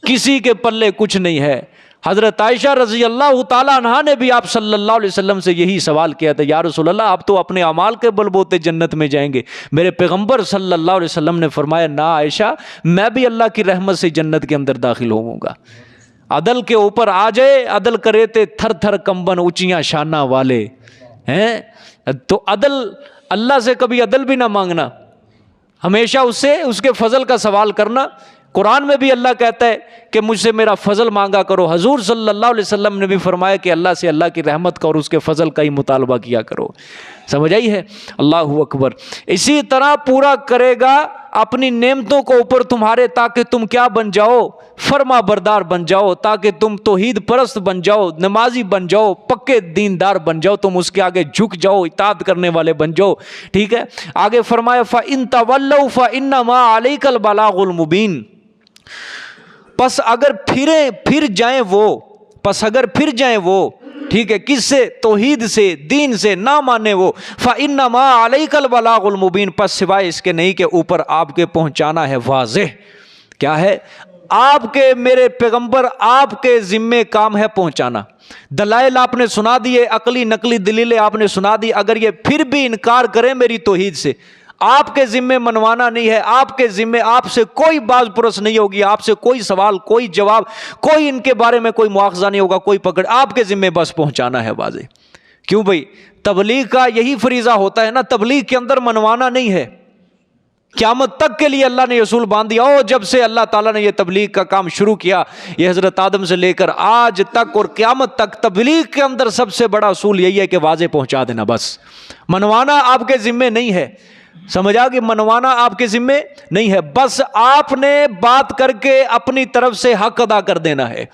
کسی کے پلے کچھ نہیں ہے. حضرت عائشہ رضی اللہ تعالیٰ عنہا نے بھی آپ صلی اللہ علیہ وسلم سے یہی سوال کیا تھا, یا رسول اللہ آپ تو اپنے اعمال کے بلبوتے جنت میں جائیں گے. میرے پیغمبر صلی اللہ علیہ وسلم نے فرمایا نہ عائشہ, میں بھی اللہ کی رحمت سے جنت کے اندر داخل ہوں گا. عدل کے اوپر آ جائے, عدل کرے تے تھر تھر کمبن اونچیاں شانہ والے ہیں. تو عدل, اللہ سے کبھی عدل بھی نہ مانگنا, ہمیشہ اس سے اس کے فضل کا سوال کرنا. قرآن میں بھی اللہ کہتا ہے کہ مجھ سے میرا فضل مانگا کرو. حضور صلی اللہ علیہ وسلم نے بھی فرمایا کہ اللہ سے اللہ کی رحمت کا اور اس کے فضل کا ہی مطالبہ کیا کرو. سمجھ آئی ہے؟ اللہ اکبر. اسی طرح پورا کرے گا اپنی نعمتوں کو اوپر تمہارے, تاکہ تم کیا بن جاؤ, فرما بردار بن جاؤ, تاکہ تم توحید پرست بن جاؤ, نمازی بن جاؤ, پکے دیندار بن جاؤ, تم اس کے آگے جھک جاؤ, اطاعت کرنے والے بن جاؤ. ٹھیک ہے, آگے فرمایا فَإِن تَوَلَّوْا فَإِنَّمَا عَلَيْكَ الْبَلَاغُ الْمُبِينُ. پس اگر پھر جائیں وہ ٹھیک ہے, کس سے؟ توحید سے, دین سے نہ مانے وہ. فَإِنَّمَا عَلَيْكَ الْبَلَاغُ الْمُبِينُ, پس سوائے اس کے نہیں کہ اوپر آپ کے پہنچانا ہے واضح. کیا ہے؟ آپ کے, میرے پیغمبر آپ کے ذمے کام ہے پہنچانا. دلائل آپ نے سنا دیے, عقلی نقلی دلیلیں آپ نے سنا دی. اگر یہ پھر بھی انکار کریں میری توحید سے, آپ کے ذمے منوانا نہیں ہے, آپ کے ذمے, آپ سے کوئی باز پرس نہیں ہوگی, آپ سے کوئی سوال, کوئی جواب, کوئی ان کے بارے میں کوئی مواخذہ نہیں ہوگا, کوئی پکڑ, آپ کے ذمے بس پہنچانا ہے واضح. کیوں بھائی؟ تبلیغ کا یہی فریضہ ہوتا ہے نا, تبلیغ کے اندر منوانا نہیں ہے. قیامت تک کے لیے اللہ نے اصول باندھ دیا. اور جب سے اللہ تعالیٰ نے یہ تبلیغ کا کام شروع کیا, یہ حضرت آدم سے لے کر آج تک اور قیامت تک, تبلیغ کے اندر سب سے بڑا اصول یہی ہے کہ واضح پہنچا دینا. بس منوانا آپ کے ذمے نہیں ہے. سمجھا کہ منوانا آپ کے ذمے نہیں ہے, بس آپ نے بات کر کے اپنی طرف سے حق ادا کر دینا ہے.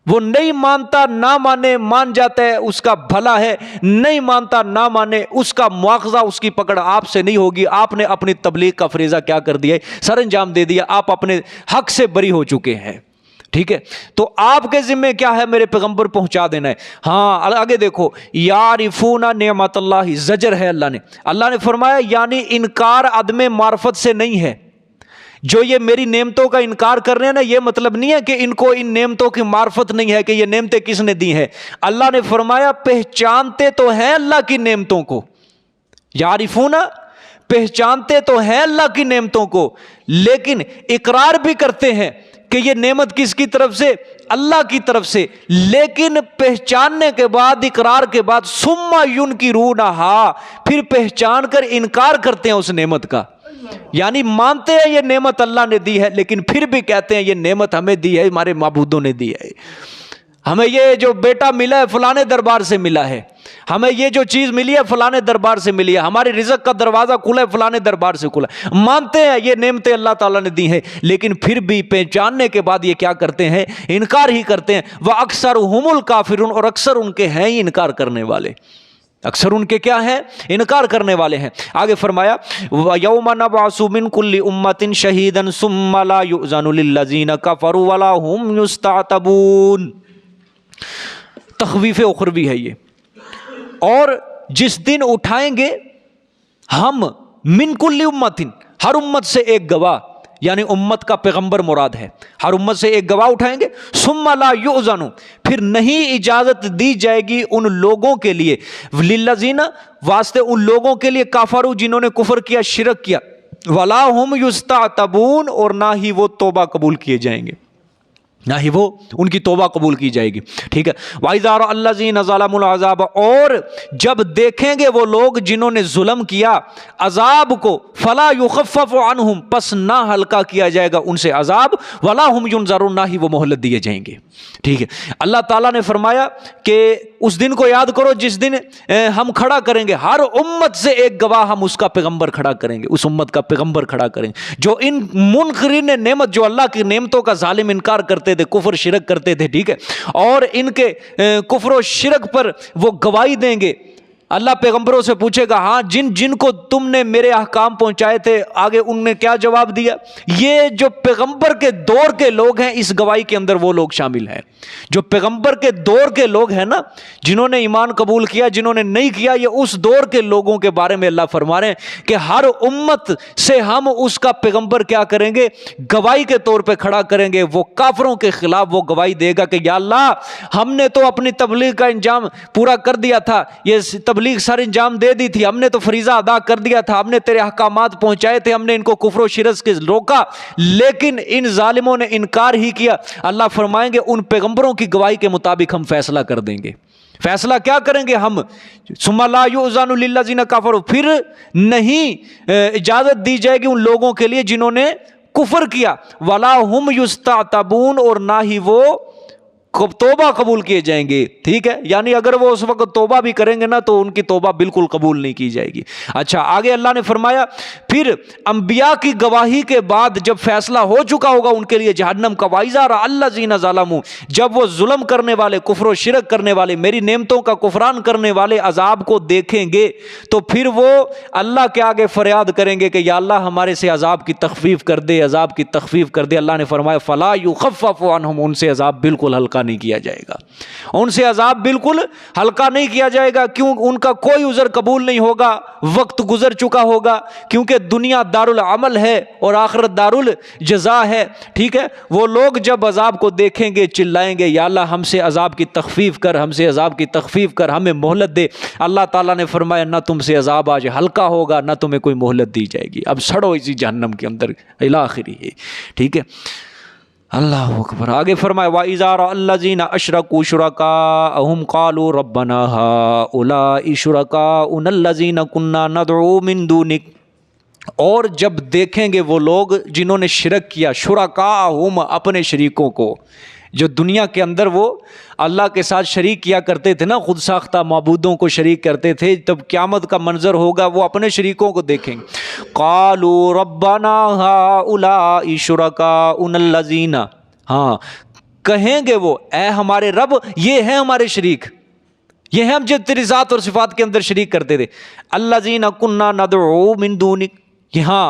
وہ نہیں مانتا نہ مانے, مان جاتا ہے اس کا بھلا ہے, نہیں مانتا نہ مانے اس کا مواخذہ, اس کی پکڑ آپ سے نہیں ہوگی. آپ نے اپنی تبلیغ کا فریضہ کیا کر دیا ہے, سر انجام دے دیا, آپ اپنے حق سے بری ہو چکے ہیں. ٹھیک ہے, تو آپ کے ذمے کیا ہے, میرے پیغمبر پہنچا دینا ہے. ہاں آگے دیکھو, یعرفون نعمت اللہ, زجر ہے اللہ نے فرمایا یعنی انکار عدم معرفت سے نہیں ہے. جو یہ میری نعمتوں کا انکار کر رہے ہیں نا, یہ مطلب نہیں ہے کہ ان کو ان نعمتوں کی معرفت نہیں ہے کہ یہ نعمتیں کس نے دی ہیں. اللہ نے فرمایا پہچانتے تو ہیں اللہ کی نعمتوں کو, یعرفون پہچانتے تو ہیں اللہ کی نعمتوں کو, لیکن اقرار بھی کرتے ہیں کہ یہ نعمت کس کی طرف سے, اللہ کی طرف سے. لیکن پہچاننے کے بعد, اقرار کے بعد, ثم ينکرونھا, پھر پہچان کر انکار کرتے ہیں اس نعمت کا. یعنی مانتے ہیں یہ نعمت اللہ نے دی ہے, لیکن پھر بھی کہتے ہیں یہ نعمت ہمیں دی ہے, ہمارے معبودوں نے دی ہے. ہمیں یہ جو بیٹا ملا ہے فلانے دربار سے ملا ہے, ہمیں یہ جو چیز ملی ہے فلانے دربار سے ملی ہے, ہماری رزق کا دروازہ کھلا ہے فلانے دربار سے کھلا ہے. مانتے ہیں یہ نعمتیں اللہ تعالیٰ نے دی ہیں, لیکن پھر بھی پہچاننے کے بعد یہ کیا کرتے ہیں, انکار ہی کرتے ہیں. وَأَكْثَرُهُمُ الْكَافِرُونَ, اور اکثر ان کے ہیں ہی انکار کرنے والے, اکثر ان کے کیا ہیں, انکار کرنے والے ہیں. آگے فرمایا وَيَوْمَ نَبْعَثُ مِنْ كُلِّ أُمَّةٍ شَهِيدًا ثُمَّ لَا يُؤْذَنُ لِلَّذِينَ كَفَرُوا وَلَا هُمْ يُسْتَعْتَبُونَ. تخویف اخروی ہے یہ. اور جس دن اٹھائیں گے ہم من کل امت, ہر امت سے ایک گواہ, یعنی امت کا پیغمبر مراد ہے, ہر امت سے ایک گواہ اٹھائیں گے. ثم لا یؤذن, پھر نہیں اجازت دی جائے گی ان لوگوں کے لیے, للذین, واسطے ان لوگوں کے لیے, کافروا, جنہوں نے کفر کیا, شرک کیا, ولا هم یستعتبون, اور نہ ہی وہ توبہ قبول کیے جائیں گے, نہ ہی وہ ان کی توبہ قبول کی جائے گی. ٹھیک ہے, وَإِذَا رَأَى الَّذِينَ ظَلَمُوا الْعَذَابَ, اور جب دیکھیں گے وہ لوگ جنہوں نے ظلم کیا عذاب کو, فَلَا يُخَفَّفُ عَنْهُمْ, پس نہ ہلکا کیا جائے گا ان سے عذاب, وَلَا هُمْ يُنظَرُونَ, نہ ہی وہ مہلت دیے جائیں گے. ٹھیک ہے, اللہ تعالیٰ نے فرمایا کہ اس دن کو یاد کرو جس دن ہم کھڑا کریں گے ہر امت سے ایک گواہ, ہم اس کا پیغمبر کھڑا کریں گے, اس امت کا پیغمبر کھڑا کریں گے. جو ان منکرین نعمت, جو اللہ کی نعمتوں کا ظالم انکار کرتے تھے, کفر شرک کرتے تھے, ٹھیک ہے, اور ان کے کفر و شرک پر وہ گواہی دیں گے, اللہ پیغمبروں سے پوچھے گا ہاں جن جن کو تم نے میرے احکام پہنچائے تھے آگے ان نے کیا جواب دیا؟ یہ جو پیغمبر کے دور کے لوگ ہیں اس گواہی کے اندر وہ لوگ شامل ہیں جو پیغمبر کے دور کے لوگ ہیں نا، جنہوں نے ایمان قبول کیا، جنہوں نے نہیں کیا، یہ اس دور کے لوگوں کے بارے میں اللہ فرما رہے ہیں کہ ہر امت سے ہم اس کا پیغمبر کیا کریں گے؟ گواہی کے طور پہ کھڑا کریں گے۔ وہ کافروں کے خلاف وہ گواہی دے گا کہ یا اللہ ہم نے تو اپنی تبلیغ کا انجام پورا کر دیا تھا، یہ تبلیغ سر انجام دے دی تھی، ہم نے تو فریضہ ادا کر دیا تھا، ہم نے تیرے احکامات پہنچائے تھے، ہم نے ان کو کفر و شرک سے روکا، لیکن ان ظالموں نے انکار ہی کیا۔ اللہ فرمائیں گے ان پیغمبروں کی گواہی کے مطابق ہم فیصلہ کر دیں گے۔ فیصلہ کیا کریں گے ہم؟ ثم لا یؤذن للذین کفروا، پھر نہیں اجازت دی جائے گی ان لوگوں کے لیے جنہوں نے کفر کیا، ولا ہم یستعتبون، اور نہ ہی وہ توبہ قبول کیے جائیں گے۔ ٹھیک ہے، یعنی اگر وہ اس وقت توبہ بھی کریں گے نا تو ان کی توبہ بالکل قبول نہیں کی جائے گی۔ اچھا آگے اللہ نے فرمایا پھر انبیاء کی گواہی کے بعد جب فیصلہ ہو چکا ہوگا ان کے لیے جہنم کا، وَإِذَا رَأَى الَّذِينَ ظَلَمُوا، جب وہ ظلم کرنے والے، کفر و شرک کرنے والے، میری نعمتوں کا کفران کرنے والے عذاب کو دیکھیں گے تو پھر وہ اللہ کے آگے فریاد کریں گے کہ یا اللہ ہمارے سے عذاب کی تخفیف کر دے، عذاب کی تخفیف کر دے۔ اللہ نے فرمایا فَلَا يُخَفَّفُ عَنْهُمْ، ان سے عذاب بالکل ہلکا نہیں کیا جائے گا، ان سے عذاب بالکل ہلکا نہیں کیا جائے گا۔ کیوں؟ ان کا کوئی عذر قبول نہیں ہوگا، وقت گزر چکا ہوگا، کیونکہ دنیا دار العمل ہے اور آخرت دار الجزا ہے۔ ٹھیک ہے، وہ لوگ جب عذاب کو دیکھیں گے چلائیں گے یا اللہ ہم سے عذاب کی تخفیف کر، ہم سے عذاب کی تخفیف کر، ہمیں مہلت دے۔ اللہ تعالیٰ نے فرمایا نہ تم سے عذاب آج ہلکا ہوگا نہ تمہیں کوئی مہلت دی جائے گی، اب سڑو اسی جہنم کے اندر الی آخری ہے۔ ٹھیک ہے، اللہ اکبر۔ آگے فرمائے وَإِذَا رَأَى الَّذِينَ أَشْرَكُوا شُرَكَاءَهُمْ قَالُوا رَبَّنَا هَؤُلَاءِ شُرَكَاؤُنَا الَّذِينَ كُنَّا نَدْعُو مِن دُونِكَ، اور جب دیکھیں گے وہ لوگ جنہوں نے شرک کیا، شُرَكَاءَهُمْ اپنے شریکوں کو، جو دنیا کے اندر وہ اللہ کے ساتھ شریک کیا کرتے تھے نا، خود ساختہ معبودوں کو شریک کرتے تھے، تب قیامت کا منظر ہوگا وہ اپنے شریکوں کو دیکھیں گے۔ قالوا ربنا هؤلاء شرکاؤنا الذین، ہاں کہیں گے وہ اے ہمارے رب یہ ہیں ہمارے شریک، یہ ہیں ہم جو تیری ذات اور صفات کے اندر شریک کرتے تھے، الذین کنا ندعو من دونک، یہاں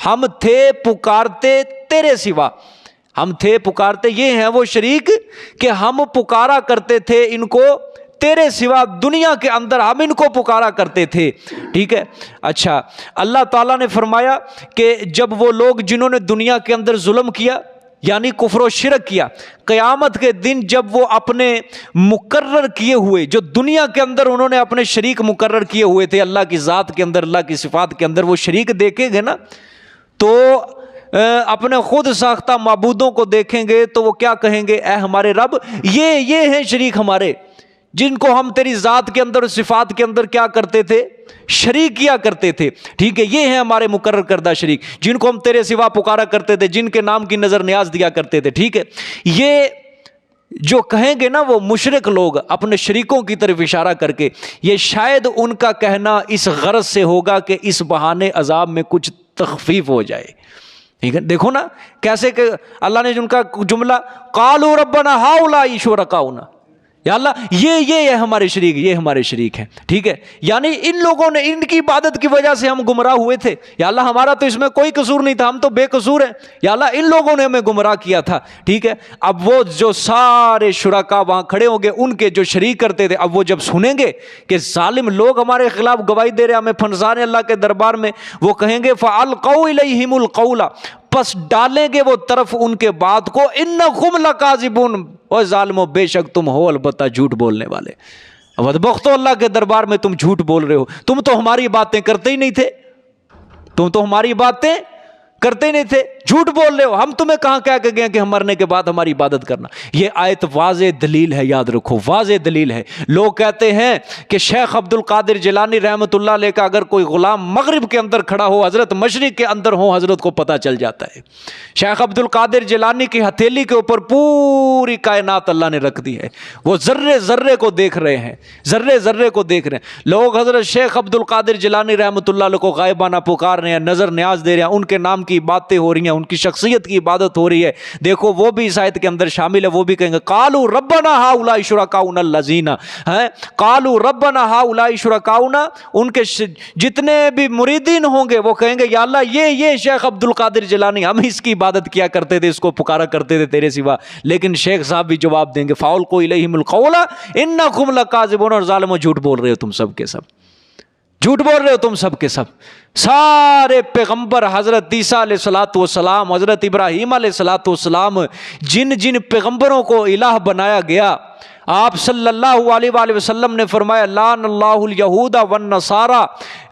ہم تھے پکارتے تیرے سوا، ہم تھے پکارتے، یہ ہیں وہ شریک کہ ہم پکارا کرتے تھے ان کو تیرے سوا، دنیا کے اندر ہم ان کو پکارا کرتے تھے۔ ٹھیک ہے، اچھا اللہ تعالیٰ نے فرمایا کہ جب وہ لوگ جنہوں نے دنیا کے اندر ظلم کیا یعنی کفر و شرک کیا، قیامت کے دن جب وہ اپنے مقرر کیے ہوئے، جو دنیا کے اندر انہوں نے اپنے شریک مقرر کیے ہوئے تھے اللہ کی ذات کے اندر، اللہ کی صفات کے اندر، وہ شریک دیکھیں گے نا تو اپنے خود ساختہ معبودوں کو دیکھیں گے تو وہ کیا کہیں گے؟ اے ہمارے رب یہ ہیں شریک ہمارے جن کو ہم تیری ذات کے اندر صفات کے اندر کیا کرتے تھے؟ شریک کیا کرتے تھے۔ ٹھیک ہے، یہ ہیں ہمارے مقرر کردہ شریک جن کو ہم تیرے سوا پکارا کرتے تھے، جن کے نام کی نظر نیاز دیا کرتے تھے۔ ٹھیک ہے، یہ جو کہیں گے نا وہ مشرک لوگ اپنے شریکوں کی طرف اشارہ کر کے، یہ شاید ان کا کہنا اس غرض سے ہوگا کہ اس بہانے عذاب میں کچھ تخفیف ہو جائے۔ ٹھیک ہے، دیکھو نا کیسے کہ اللہ نے جن کا جملہ قالوا ربنا هؤلاء شرکاؤنا، یا اللہ یہ ہمارے شریک، یہ ہمارے شریک ہیں۔ ٹھیک ہے، یعنی ان لوگوں نے ان کی عبادت کی وجہ سے ہم گمراہ ہوئے تھے، یا اللہ ہمارا تو اس میں کوئی قصور نہیں تھا، ہم تو بے قصور ہیں، یا اللہ ان لوگوں نے ہمیں گمراہ کیا تھا۔ ٹھیک ہے، اب وہ جو سارے شرکا وہاں کھڑے ہوں گے ان کے جو شریک کرتے تھے، اب وہ جب سنیں گے کہ ظالم لوگ ہمارے خلاف گواہی دے رہے ہیں، ہمیں پھنسا رہے ہیں اللہ کے دربار میں، وہ کہیں گے فَأَلْقَوْا إِلَيْهِمُ الْقَوْلَ، پس ڈالیں گے وہ طرف ان کے بات کو، انکم لکاذبون، او ظالمو بے شک تم ہو البتہ جھوٹ بولنے والے، بدبختو اللہ کے دربار میں تم جھوٹ بول رہے ہو، تم تو ہماری باتیں کرتے ہی نہیں تھے، تم تو ہماری باتیں کرتے نہیں تھے، جھوٹ بول رہے ہو، ہم تمہیں کہاں کہہ کے گئے کہ ہم مرنے کے بعد ہماری عبادت کرنا۔ یہ آیت واضح دلیل ہے، یاد رکھو واضح دلیل ہے۔ لوگ کہتے ہیں کہ شیخ عبد القادر جیلانی رحمۃ اللہ علیہ کا اگر کوئی غلام مغرب کے اندر کھڑا ہو، حضرت مشرق کے اندر ہو، حضرت کو پتہ چل جاتا ہے۔ شیخ عبد القادر جیلانی کی ہتھیلی کے اوپر پوری کائنات اللہ نے رکھ دی ہے، وہ ذرے ذرے کو دیکھ رہے ہیں، ذرے ذرے کو دیکھ رہے ہیں۔ لوگ حضرت شیخ عبد القادر جیلانی رحمۃ اللہ علیہ کو غائبانہ پکار رہے ہیں، نظر نیاز دے رہے ہیں، ان کے نام کی باتیں ہو رہی ہیں, ان کی شخصیت کی عبادت ہو رہی ہے. دیکھو وہ بھی اس آیت کے اندر شامل ہے, وہ بھی کہیں گے قالوا ربنا ہؤلاء شرکاؤنا الذین, قالوا ربنا ہؤلاء شرکاؤنا, ان کے جتنے بھی مریدین ہوں گے وہ کہیں گے یا اللہ یہ شیخ عبد القادر جیلانی, ہم اس کی عبادت کیا کرتے تھے, اس کو پکارا کرتے تھے تیرے سوا. لیکن شیخ صاحب بھی جواب دیں گے فَأَلْقُوا إِلَيْهِمُ الْقَوْلَ إِنَّكُمْ لَكَاذِبُونَ, اور ظالموں جھوٹ بول رہے ہو تم سب کے سب, جھوٹ بول رہے ہو تم سب کے سب. سارے پیغمبر حضرت عیسیٰ علیہ الصلوۃ والسلام, حضرت ابراہیم علیہ الصلوۃ والسلام, جن پیغمبروں کو الہ بنایا گیا, آپ صلی اللہ علیہ وآلہ وسلم نے فرمایا لعن اللہ الیہود والنصارى,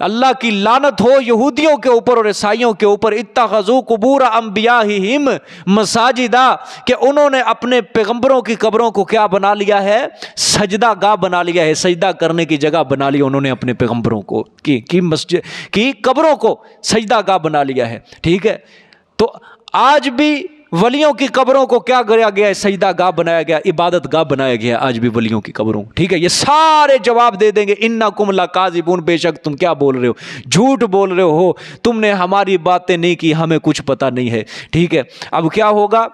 اللہ کی لعنت ہو یہودیوں کے اوپر اور عیسائیوں کے اوپر, اتخذوا قبور انبیائہم مساجدا, کہ انہوں نے اپنے پیغمبروں کی قبروں کو کیا بنا لیا ہے, سجدہ گاہ بنا لیا ہے, سجدہ کرنے کی جگہ بنا لی انہوں نے اپنے پیغمبروں کو کی مسجد کی قبروں کو سجدہ گاہ بنا لیا ہے. ٹھیک ہے, تو آج بھی ولیوں کی قبروں کو کیا کیا گیا ہے, سجدہ گاہ بنایا گیا, عبادت گاہ بنایا گیا آج بھی ولیوں کی قبروں. ٹھیک ہے, یہ سارے جواب دے دیں گے انکم لکاذبون, بے شک تم کیا بول رہے ہو, جھوٹ بول رہے ہو, تم نے ہماری باتیں نہیں کی, ہمیں کچھ پتہ نہیں ہے. ٹھیک ہے, اب کیا ہوگا,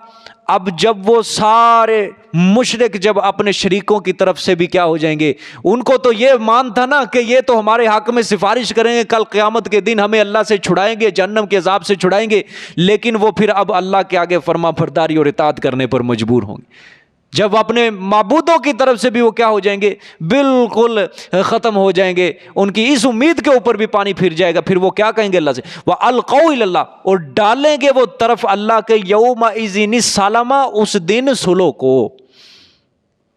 اب جب وہ سارے مشرک جب اپنے شریکوں کی طرف سے بھی کیا ہو جائیں گے, ان کو تو یہ مان تھا نا کہ یہ تو ہمارے حق میں سفارش کریں گے, کل قیامت کے دن ہمیں اللہ سے چھڑائیں گے, جہنم کے عذاب سے چھڑائیں گے, لیکن وہ پھر اب اللہ کے آگے فرما برداری اور اطاعت کرنے پر مجبور ہوں گے. جب اپنے معبودوں کی طرف سے بھی وہ کیا ہو جائیں گے, بالکل ختم ہو جائیں گے, ان کی اس امید کے اوپر بھی پانی پھر جائے گا. پھر وہ کیا کہیں گے اللہ سے, وَأَلْقَوْا إِلَى اللَّهِ, اور ڈالیں گے وہ طرف اللہ کے, يَوْمَئِذٍ السَّلَامَ, اس دن صلح کو,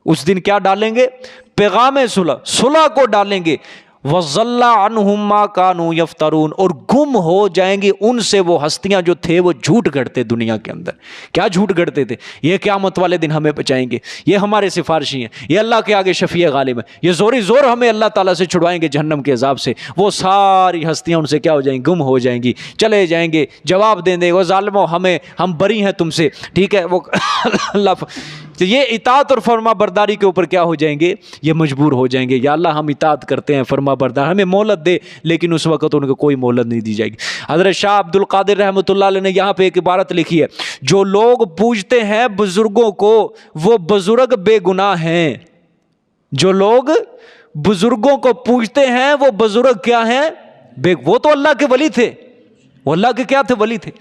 اس دن کیا ڈالیں گے, پیغام صلح کو ڈالیں گے. وَضَلَّ عَنْهُمْ مَا كَانُوا يَفْتَرُونَ, اور گم ہو جائیں گی ان سے وہ ہستیاں جو تھے وہ جھوٹ گڑتے دنیا کے اندر. کیا جھوٹ گڑتے تھے, یہ قیامت والے دن ہمیں بچائیں گے, یہ ہمارے سفارشی ہیں, یہ اللہ کے آگے شفیع غالب ہیں, یہ زوری زور ہمیں اللہ تعالیٰ سے چھڑوائیں گے جہنم کے عذاب سے. وہ ساری ہستیاں ان سے کیا ہو جائیں گی, گم ہو جائیں گی, چلے جائیں گے, جواب دیں گے وہ ظالموں ہم بری ہیں تم سے. ٹھیک ہے, وہ اللہ یہ اطاعت اور فرما برداری کے اوپر کیا ہو جائیں گے, یہ مجبور ہو جائیں گے, یا اللہ ہم اطاعت کرتے ہیں, فرما بردار, ہمیں مہلت دے. لیکن اس وقت ان کو کوئی مہلت نہیں دی جائے گی. حضرت شاہ عبد القادر رحمۃ اللہ علیہ نے یہاں پہ ایک عبارت لکھی ہے, جو لوگ پوجتے ہیں بزرگوں کو وہ بزرگ بے گناہ ہیں. جو لوگ بزرگوں کو پوجتے ہیں وہ بزرگ کیا ہیں, وہ تو اللہ کے ولی تھے, وہ اللہ کے کیا تھے, ولی تھے.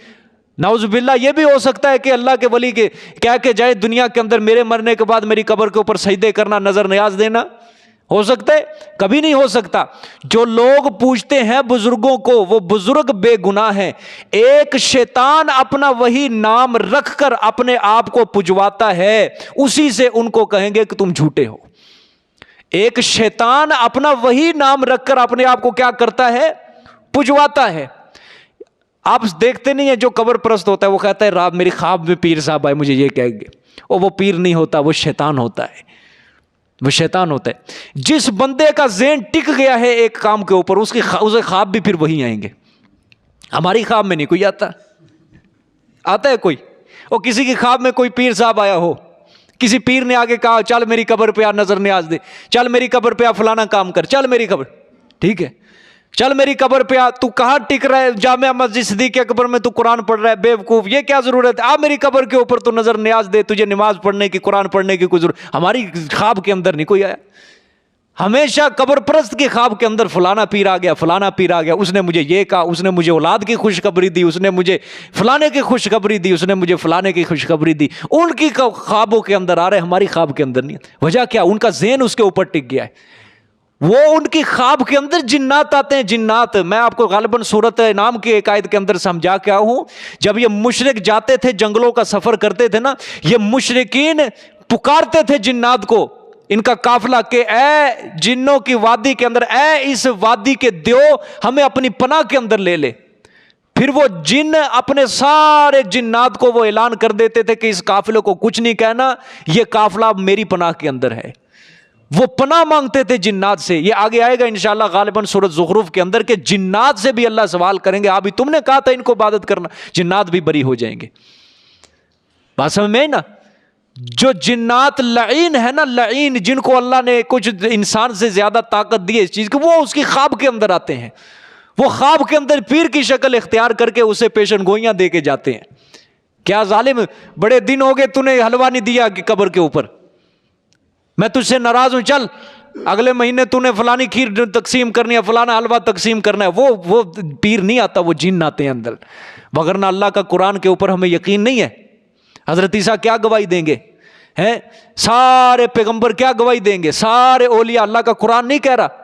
نعوذ باللہ یہ بھی ہو سکتا ہے کہ اللہ کے ولی کے کہہ کے جائے دنیا کے اندر میرے مرنے کے بعد میری قبر کے اوپر سجدے کرنا, نظر نیاز دینا, ہو سکتا ہے, کبھی نہیں ہو سکتا. جو لوگ پوچھتے ہیں بزرگوں کو وہ بزرگ بے گناہ ہیں. ایک شیطان اپنا وہی نام رکھ کر اپنے آپ کو پجواتا ہے, اسی سے ان کو کہیں گے کہ تم جھوٹے ہو. ایک شیطان اپنا وہی نام رکھ کر اپنے آپ کو کیا کرتا ہے, پجواتا ہے. آپ دیکھتے نہیں ہیں جو قبر پرست ہوتا ہے وہ کہتا ہے رات میری خواب میں پیر صاحب آئے مجھے یہ کہیں گے, اور وہ پیر نہیں ہوتا, وہ شیطان ہوتا ہے, وہ شیطان ہوتا ہے. جس بندے کا ذہن ٹک گیا ہے ایک کام کے اوپر, اسے خواب بھی پھر وہی آئیں گے. ہماری خواب میں نہیں کوئی آتا ہے کوئی, اور کسی کی خواب میں کوئی پیر صاحب آیا ہو, کسی پیر نے آگے کہا چل میری قبر پہ آ نظر نیاز دے, چل میری قبر پہ آ فلانا کام کر, چل میری قبر, ٹھیک ہے, چل میری قبر پہ آ, تو کہاں ٹک رہا ہے جامعہ مسجد صدیق اکبر میں تو قرآن پڑھ رہا ہے, بے وقوف, یہ کیا ضرورت ہے, آ میری قبر کے اوپر تو نظر نیاز دے, تجھے نماز پڑھنے کی, قرآن پڑھنے کی کوئی ضرورت. ہماری خواب کے اندر نہیں کوئی آیا. ہمیشہ قبر پرست کے خواب کے اندر فلانا پیر آ گیا, فلانا پیر آ گیا, اس نے مجھے یہ کہا, اس نے مجھے اولاد کی خوشخبری دی, اس نے مجھے فلانے کی خوشخبری دی, اس نے مجھے فلانے کی خوشخبری دی. ان کی خوابوں کے اندر آ رہے, ہماری خواب کے اندر نہیں. وجہ کیا, ان کا ذہن اس کے اوپر ٹک گیا ہے. وہ ان کی خواب کے اندر جنات آتے ہیں, جنات. میں آپ کو غالباً سورۃ انعام کی ایک آیت کے اندر سمجھا کے آیا ہوں. جب یہ مشرک جاتے تھے جنگلوں کا سفر کرتے تھے نا, یہ مشرکین پکارتے تھے جنات کو, ان کا قافلہ, کہ اے جنوں کی وادی کے اندر, اے اس وادی کے دیو ہمیں اپنی پناہ کے اندر لے لے. پھر وہ جن اپنے سارے جنات کو وہ اعلان کر دیتے تھے کہ اس قافلے کو کچھ نہیں کہنا, یہ قافلہ میری پناہ کے اندر ہے. وہ پناہ مانگتے تھے جنات سے. یہ آگے آئے گا انشاءاللہ غالباً سورۃ زخرف کے اندر کہ جنات سے بھی اللہ سوال کریں گے, ابھی تم نے کہا تھا ان کو عبادت کرنا, جنات بھی بری ہو جائیں گے. بات سمجھ میں نا, جو جنات لعین ہے نا, لعین, جن کو اللہ نے کچھ انسان سے زیادہ طاقت دی ہے اس چیز کی, وہ اس کی خواب کے اندر آتے ہیں. وہ خواب کے اندر پیر کی شکل اختیار کر کے اسے پیشن گوئیاں دے کے جاتے ہیں. کیا ظالم، بڑے دن ہو گئے تو نے حلوہ نہیں دیا کہ قبر کے اوپر، میں تجھ سے ناراض ہوں، چل اگلے مہینے تو نے فلانی کھیر تقسیم کرنی ہے، فلانا حلوہ تقسیم کرنا ہے. وہ پیر نہیں آتا، وہ جن آتے ہیں اندر. وگرنہ اللہ کا قرآن کے اوپر ہمیں یقین نہیں ہے. حضرت عیسیٰ کیا گواہی دیں گے؟ ہیں سارے پیغمبر کیا گواہی دیں گے؟ سارے اولیاء، اللہ کا قرآن نہیں کہہ رہا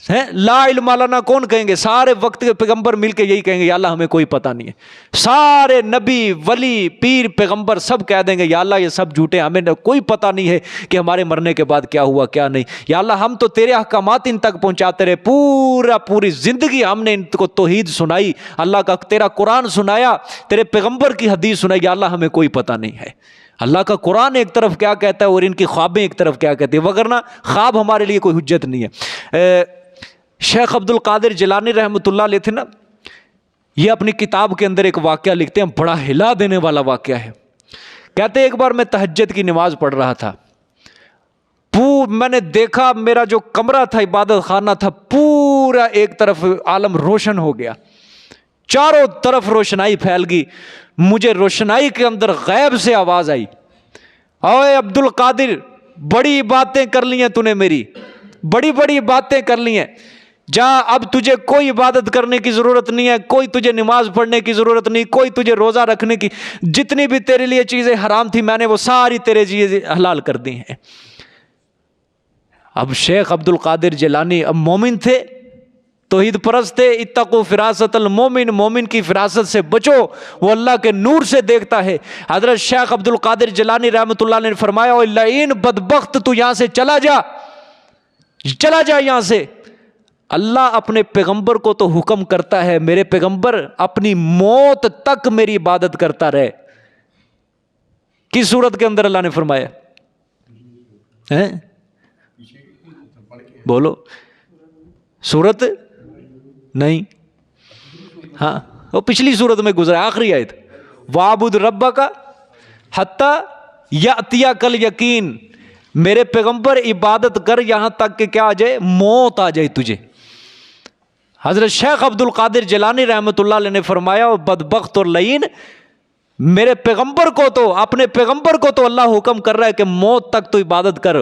ہے لا علم لنا، کون کہیں گے؟ سارے وقت کے پیغمبر مل کے یہی کہیں گے یا اللہ ہمیں کوئی پتہ نہیں ہے. سارے نبی، ولی، پیر، پیغمبر سب کہہ دیں گے یا اللہ یہ سب جھوٹے، ہمیں کوئی پتہ نہیں ہے کہ ہمارے مرنے کے بعد کیا ہوا کیا نہیں. یا اللہ ہم تو تیرے احکامات ان تک پہنچاتے رہے، پوری زندگی ہم نے ان کو توحید سنائی، اللہ کا تیرا قرآن سنایا، تیرے پیغمبر کی حدیث سنائی، یا اللہ ہمیں کوئی پتہ نہیں ہے. اللہ کا قرآن ایک طرف کیا کہتا ہے اور ان کی خوابیں ایک طرف کیا کہتی ہیں. وگرنہ خواب ہمارے لیے کوئی حجت نہیں ہے. شیخ عبد القادر جیلانی رحمۃ اللہ علیہ تھے نا، یہ اپنی کتاب کے اندر ایک واقعہ لکھتے ہیں، بڑا ہلا دینے والا واقعہ ہے. کہتے ہیں ایک بار میں تہجد کی نماز پڑھ رہا تھا، میں نے دیکھا میرا جو کمرہ تھا، عبادت خانہ تھا، پورا ایک طرف عالم روشن ہو گیا، چاروں طرف روشنائی پھیل گئی. مجھے روشنائی کے اندر غیب سے آواز آئی، اوے عبد القادر بڑی باتیں کر لی ہیں تو نے، میری بڑی بڑی باتیں کر لی ہیں، جا اب تجھے کوئی عبادت کرنے کی ضرورت نہیں ہے، کوئی تجھے نماز پڑھنے کی ضرورت نہیں، کوئی تجھے روزہ رکھنے کی، جتنی بھی تیرے لیے چیزیں حرام تھی میں نے وہ ساری تیرے چیزیں حلال کر دی ہیں. اب شیخ عبد القادر جیلانی اب مومن تھے، توحید پرست تھے. اتقوا فراست المومن، مومن کی فراست سے بچو، وہ اللہ کے نور سے دیکھتا ہے. حضرت شیخ عبد القادر جیلانی رحمۃ اللہ نے فرمایا اوہ لعین بدبخت، تو یہاں سے چلا جا یہاں سے. اللہ اپنے پیغمبر کو تو حکم کرتا ہے، میرے پیغمبر اپنی موت تک میری عبادت کرتا رہے. کس صورت کے اندر اللہ نے فرمایا ہے؟ بولو، صورت نہیں، ہاں وہ پچھلی صورت میں گزرا، آخری آیت، وَاعْبُدْ رَبَّكَ حَتَّى يَأْتِيَكَ الْيَقِينُ، میرے پیغمبر عبادت کر یہاں تک کہ کیا آ جائے؟ موت آ جائے تجھے. حضرت شیخ عبد القادر جیلانی رحمۃ اللہ علیہ نے فرمایا بدبخت اور لعین، میرے پیغمبر کو تو، اپنے پیغمبر کو تو اللہ حکم کر رہا ہے کہ موت تک تو عبادت کر،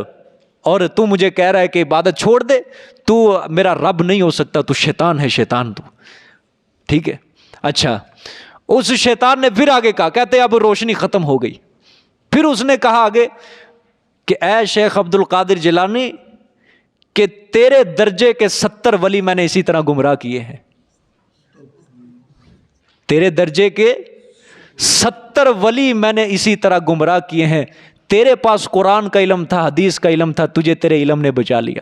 اور تو مجھے کہہ رہا ہے کہ عبادت چھوڑ دے، تو میرا رب نہیں ہو سکتا، تو شیطان ہے، شیطان تو. ٹھیک ہے، اچھا اس شیطان نے پھر آگے کہا، کہتے اب روشنی ختم ہو گئی، پھر اس نے کہا آگے کہ اے شیخ عبد القادر جیلانی کہ تیرے درجے کے 70 ولی میں نے اسی طرح گمراہ کیے ہیں، تیرے درجے کے 70 ولی میں نے اسی طرح گمراہ کیے ہیں. تیرے پاس قرآن کا علم تھا، حدیث کا علم تھا، تجھے تیرے علم نے بچا لیا.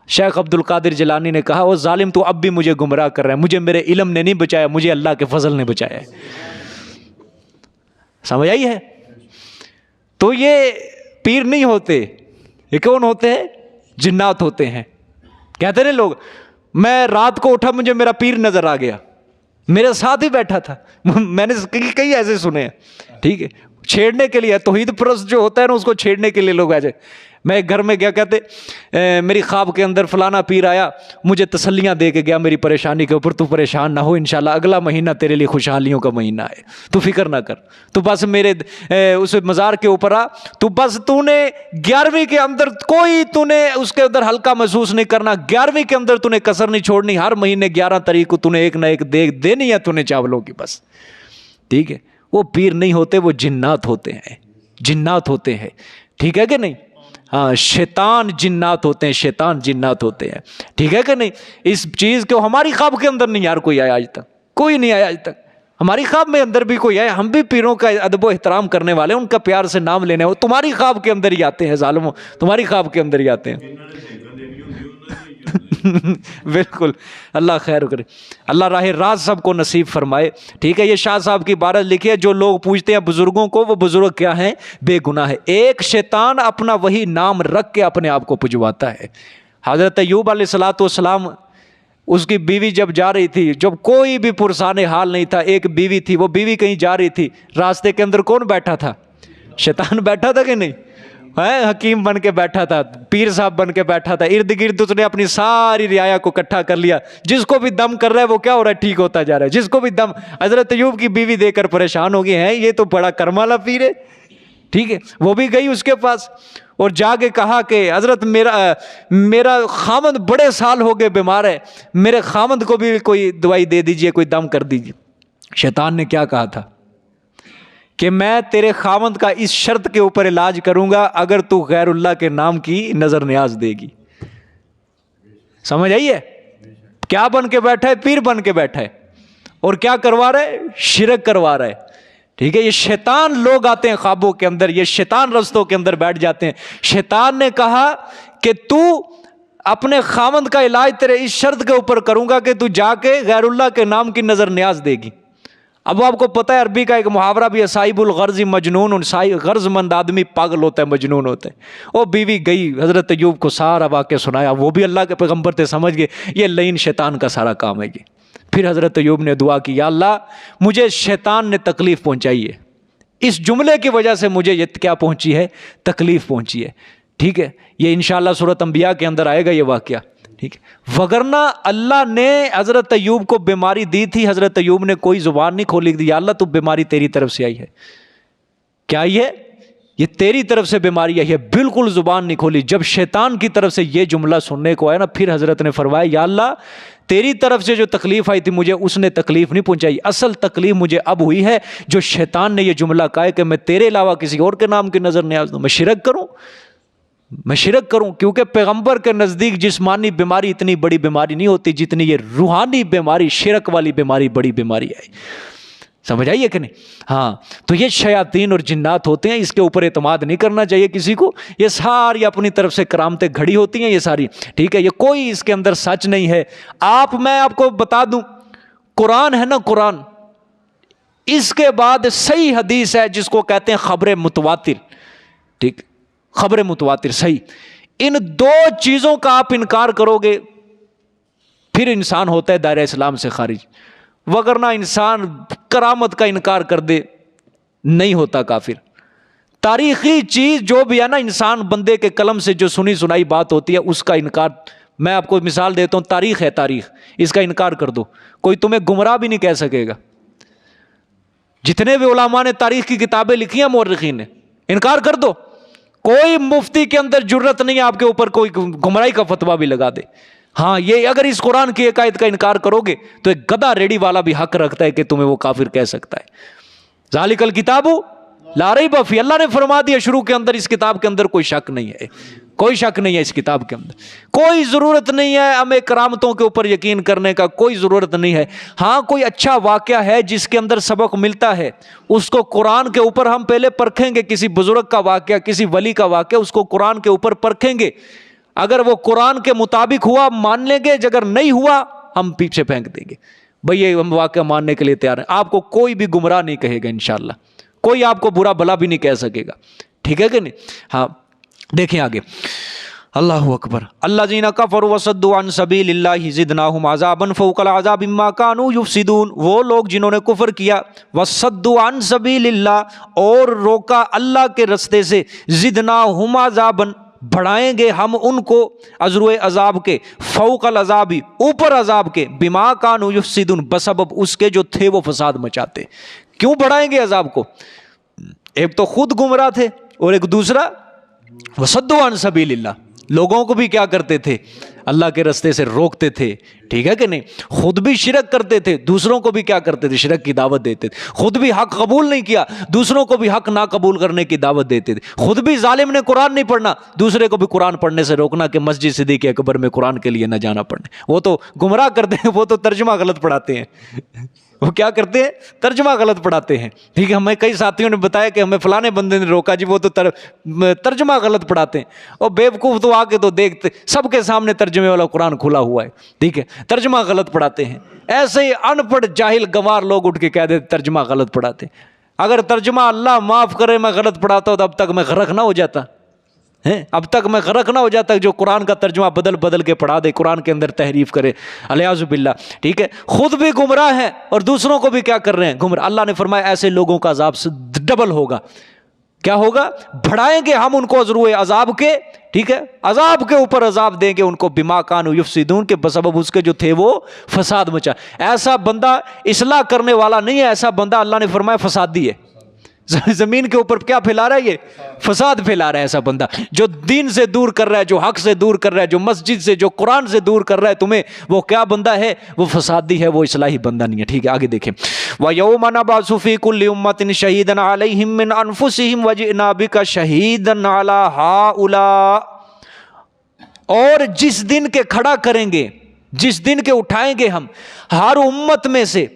شیخ عبد القادر جیلانی نے کہا وہ ظالم تو اب بھی مجھے گمراہ کر رہا ہے، مجھے میرے علم نے نہیں بچایا، مجھے اللہ کے فضل نے بچایا ہے. سمجھ آئی ہے؟ تو یہ پیر نہیں ہوتے، یہ کون ہوتے ہیں؟ جنات ہوتے ہیں. کہتے ہیں لوگ میں رات کو اٹھا مجھے میرا پیر نظر آ گیا، میرے ساتھ ہی بیٹھا تھا. میں نے کئی ایسے سنے ہیں. ٹھیک ہے، چھیڑنے کے لیے، توحید پرست جو ہوتا ہے نا اس کو چھیڑنے کے لیے لوگ آ جائے. میں ایک گھر میں گیا، کہتے میری خواب کے اندر فلانا پیر آیا، مجھے تسلیاں دے کے گیا میری پریشانی کے اوپر، تو پریشان نہ ہو انشاءاللہ اگلا مہینہ تیرے لیے خوشحالیوں کا مہینہ ہے، تو فکر نہ کر، تو بس میرے اس مزار کے اوپر آ، تو بس تو نے 11ویں کے اندر کوئی تو نے اس کے اندر ہلکا محسوس نہیں کرنا، 11ویں کے اندر تو نے کسر نہیں چھوڑنی، ہر مہینے 11 تاریخ کو تو نے ایک نہ ایک دینی ہے تو نے چاولوں کی بس. ٹھیک ہے، وہ پیر نہیں ہوتے، وہ جنات ہوتے ہیں، جنات ہوتے ہیں. ٹھیک ہے کہ نہیں؟ ہاں، شیطان جنات ہوتے ہیں، شیطان جنات ہوتے ہیں. ٹھیک ہے کہ نہیں؟ اس چیز کو ہماری خواب کے اندر نہیں یار کوئی آیا آج تک، کوئی نہیں آیا آج تک. ہماری خواب میں اندر بھی کوئی آیا، ہم بھی پیروں کا ادب و احترام کرنے والے، ان کا پیار سے نام لینے، وہ تمہاری خواب کے اندر ہی آتے ہیں ظالموں، تمہاری خواب کے اندر ہی آتے ہیں. بالکل، اللہ خیر کرے، اللہ راہ راست سب کو نصیب فرمائے. ٹھیک ہے، یہ شاہ صاحب کی عبارت لکھی ہے، جو لوگ پوچھتے ہیں بزرگوں کو، وہ بزرگ کیا ہیں؟ بے گناہ ہے. ایک شیطان اپنا وہی نام رکھ کے اپنے آپ کو پجواتا ہے. حضرت ایوب علیہ الصلوۃ والسلام، اس کی بیوی جب جا رہی تھی، جب کوئی بھی پرسان حال نہیں تھا، ایک بیوی تھی، وہ بیوی کہیں جا رہی تھی، راستے کے اندر کون بیٹھا تھا؟ شیطان بیٹھا تھا کہ نہیں؟ حکیم بن کے بیٹھا تھا، پیر صاحب بن کے بیٹھا تھا، ارد گرد اس نے اپنی ساری رعایا کو اکٹھا کر لیا، جس کو بھی دم کر رہا ہے وہ کیا ہو رہا ہے، ٹھیک ہوتا جا رہا ہے، جس کو بھی دم۔ حضرت ایوب کی بیوی دیکھ کر پریشان ہو گئی ہیں، یہ تو بڑا کرم والا پیر ہے، ٹھیک ہے۔ وہ بھی گئی اس کے پاس اور جا کے کہا کہ حضرت میرا خامند بڑے سال ہو گئے بیمار ہے، میرے خامند کو بھی کوئی دوائی دے دیجئے، کوئی دم کر دیجئے۔ شیطان نے کیا کہا تھا کہ میں تیرے خامند کا اس شرط کے اوپر علاج کروں گا اگر تو غیر اللہ کے نام کی نظر نیاز دے گی۔ سمجھ آئیے؟ کیا بن کے بیٹھا ہے؟ پیر بن کے بیٹھا ہے، اور کیا کروا رہا ہے؟ شرک کروا رہا ہے، ٹھیک ہے۔ یہ شیطان لوگ آتے ہیں خوابوں کے اندر، یہ شیطان رستوں کے اندر بیٹھ جاتے ہیں۔ شیطان نے کہا کہ تو اپنے خامند کا علاج تیرے اس شرط کے اوپر کروں گا کہ تو جا کے غیر اللہ کے نام کی نظر نیاز دے گی۔ اب آپ کو پتہ ہے عربی کا ایک محاورہ بھی ہے، صاحب الغرض مجنون، غرض مند آدمی پاگل ہوتا ہے، مجنون ہوتا ہے۔ وہ بیوی گئی حضرت ایوب کو سارا واقعہ سنایا، وہ بھی اللہ کے پیغمبر تھے، سمجھ گئے یہ لعین شیطان کا سارا کام ہے یہ۔ پھر حضرت ایوب نے دعا کی، یا اللہ مجھے شیطان نے تکلیف پہنچائی ہے، اس جملے کی وجہ سے مجھے یہ کیا پہنچی ہے؟ تکلیف پہنچی ہے، ٹھیک ہے۔ یہ انشاءاللہ سورۃ انبیاء کے اندر آئے گا یہ واقعہ، ٹھیک ہے۔ وگرنہ اللہ نے حضرت ایوب کو بیماری دی تھی، حضرت ایوب نے کوئی زبان نہیں کھولی کہ یا اللہ تو بیماری تیری طرف سے آئی ہے، کیا یہ تیری طرف سے بیماری آئی ہے، بالکل زبان نہیں کھولی۔ جب شیطان کی طرف سے یہ جملہ سننے کو آیا نا، پھر حضرت نے فرمایا یا اللہ تیری طرف سے جو تکلیف آئی تھی مجھے اس نے تکلیف نہیں پہنچائی، اصل تکلیف مجھے اب ہوئی ہے جو شیطان نے یہ جملہ کہا ہے کہ میں تیرے علاوہ کسی اور کے نام کی نظر نیاز دوں، میں شرک کروں، کیونکہ پیغمبر کے نزدیک جسمانی بیماری اتنی بڑی بیماری نہیں ہوتی جتنی یہ روحانی بیماری، شرک والی بیماری بڑی بیماری ہے۔ سمجھ آئیے کہ نہیں؟ ہاں، تو یہ شیاطین اور جنات ہوتے ہیں، اس کے اوپر اعتماد نہیں کرنا چاہیے کسی کو، یہ ساری اپنی طرف سے کرامتیں گھڑی ہوتی ہیں یہ ساری، ٹھیک ہے۔ یہ کوئی اس کے اندر سچ نہیں ہے۔ میں آپ کو بتا دوں، قرآن ہے نا، قرآن، اس کے بعد صحیح حدیث ہے جس کو کہتے ہیں خبر متواتر، ٹھیک، خبر متواتر صحیح۔ ان دو چیزوں کا آپ انکار کرو گے پھر انسان ہوتا ہے دائرہ اسلام سے خارج، وگرنہ انسان کرامت کا انکار کر دے نہیں ہوتا کافر۔ تاریخی چیز جو بھی ہے نا، انسان بندے کے قلم سے جو سنی سنائی بات ہوتی ہے اس کا انکار، میں آپ کو مثال دیتا ہوں، تاریخ ہے، تاریخ، اس کا انکار کر دو، کوئی تمہیں گمراہ بھی نہیں کہہ سکے گا۔ جتنے بھی علماء نے تاریخ کی کتابیں لکھی ہیں مورخین نے، انکار کر دو، کوئی مفتی کے اندر جرت نہیں ہے آپ کے اوپر کوئی گمراہی کا فتویٰ بھی لگا دے۔ ہاں، یہ اگر اس قرآن کی ایک آیت کا انکار کرو گے تو ایک گدھا ریڑی والا بھی حق رکھتا ہے کہ تمہیں وہ کافر کہہ سکتا ہے۔ ذالک الکتاب لا ریب فیہ، اللہ نے فرما دیا شروع کے اندر، اس کتاب کے اندر کوئی شک نہیں ہے، کوئی شک نہیں ہے اس کتاب کے اندر، کوئی ضرورت نہیں ہے ہمیں کرامتوں کے اوپر یقین کرنے کا، کوئی ضرورت نہیں ہے۔ ہاں، کوئی اچھا واقعہ ہے جس کے اندر سبق ملتا ہے، اس کو قرآن کے اوپر ہم پہلے پرکھیں گے، کسی بزرگ کا واقعہ، کسی ولی کا واقعہ، اس کو قرآن کے اوپر پرکھیں گے، اگر وہ قرآن کے مطابق ہوا مان لیں گے، اگر نہیں ہوا ہم پیچھے پھینک دیں گے، بھئی یہ ہم واقعہ ماننے کے لیے تیار ہیں۔ آپ کو کوئی بھی گمراہ نہیں کہے گا انشاءاللہ، کوئی آپ کو برا بھلا بھی نہیں کہہ سکے گا، ٹھیک ہے کہ نہیں؟ ہاں، دیکھیں آگے، اللہ اکبر۔ الذین کفروا وصدوا عن سبیل اللہ زدناہم عذابا فوق العذاب بما کانوا یفسدون، وہ لوگ جنہوں نے کفر کیا، وصدوا عن سبیل اللہ، اور روکا اللہ کے رستے سے، زدناہم عذابا، بڑھائیں گے ہم ان کو ازروئے عذاب کے، فوق العذاب، اوپر عذاب کے، بما کانوا یفسدون، بسبب اس کے جو تھے وہ فساد مچاتے۔ کیوں بڑھائیں گے عذاب کو؟ ایک تو خود گمراہ تھے، اور ایک دوسرا وصدوا عن سبیل اللہ، لوگوں کو بھی کیا کرتے تھے؟ اللہ کے رستے سے روکتے تھے، ٹھیک ہے کہ نہیں؟ خود بھی شرک کرتے تھے، دوسروں کو بھی کیا کرتے تھے؟ شرک کی دعوت دیتے تھے۔ خود بھی حق قبول نہیں کیا، دوسروں کو بھی حق نہ قبول کرنے کی دعوت دیتے تھے۔ خود بھی ظالم نے قرآن نہیں پڑھنا، دوسرے کو بھی قرآن پڑھنے سے روکنا کہ مسجد صدیق اکبر میں قرآن کے لیے نہ جانا پڑنے۔ وہ تو گمراہ کرتے ہیں، وہ تو ترجمہ غلط پڑھاتے ہیں، وہ کیا کرتے ہیں؟ ترجمہ غلط پڑھاتے ہیں، ٹھیک ہے۔ ہمیں کئی ساتھیوں نے بتایا کہ ہمیں فلانے بندے نے روکا جی، وہ تو ترجمہ غلط پڑھاتے ہیں۔ اور بیوقوف تو آ کے تو دیکھتے، سب کے سامنے ترجمے والا قرآن کھلا ہوا ہے، ٹھیک ہے، ترجمہ غلط پڑھاتے ہیں۔ ایسے ہی ان پڑھ جاہل گوار لوگ اٹھ کے کہہ دیتے ترجمہ غلط پڑھاتے ہیں۔ اگر ترجمہ اللہ معاف کرے میں غلط پڑھاتا ہوں تو اب تک میں غرق نہ ہو جاتا، اب تک میں غرق نہ ہو جاتا جو قرآن کا ترجمہ بدل بدل کے پڑھا دے، قرآن کے اندر تحریف کرے، الیاذ باللہ، ٹھیک ہے۔ خود بھی گمراہ ہیں اور دوسروں کو بھی کیا کر رہے ہیں؟ گمراہ۔ اللہ نے فرمایا ایسے لوگوں کا عذاب ڈبل ہوگا، کیا ہوگا؟ بڑھائیں گے ہم ان کو عذروِ عذاب کے، ٹھیک ہے، عذاب کے اوپر عذاب دیں گے ان کو، بما کانوا یفسدون، کے بسبب اس کے جو تھے وہ فساد مچا۔ ایسا بندہ اصلاح کرنے والا نہیں ہے، ایسا بندہ اللہ نے فرمایا فسادی ہے، زمین کے اوپر کیا پھیلا رہا ہے؟ یہ فساد پھیلا رہا ہے ایسا بندہ، جو دین سے دور کر رہا ہے، جو حق سے دور کر رہا ہے، جو مسجد سے، جو قرآن سے دور کر رہا ہے تمہیں، وہ کیا بندہ ہے؟ وہ فسادی ہے، وہ اصلاحی بندہ نہیں ہے، ٹھیک ہے۔ آگے دیکھیں، وَيَوْمَ نَبْعَثُ فِي كُلِّ أُمَّةٍ شَهِيدًا عَلَيْهِمْ مِنْ أَنفُسِهِمْ وَجِئْنَا بِكَ شَهِيدًا عَلَى هَؤُلَاءِ، اور جس دن کے کھڑا کریں گے، جس دن کے اٹھائیں گے ہم ہر امت میں سے،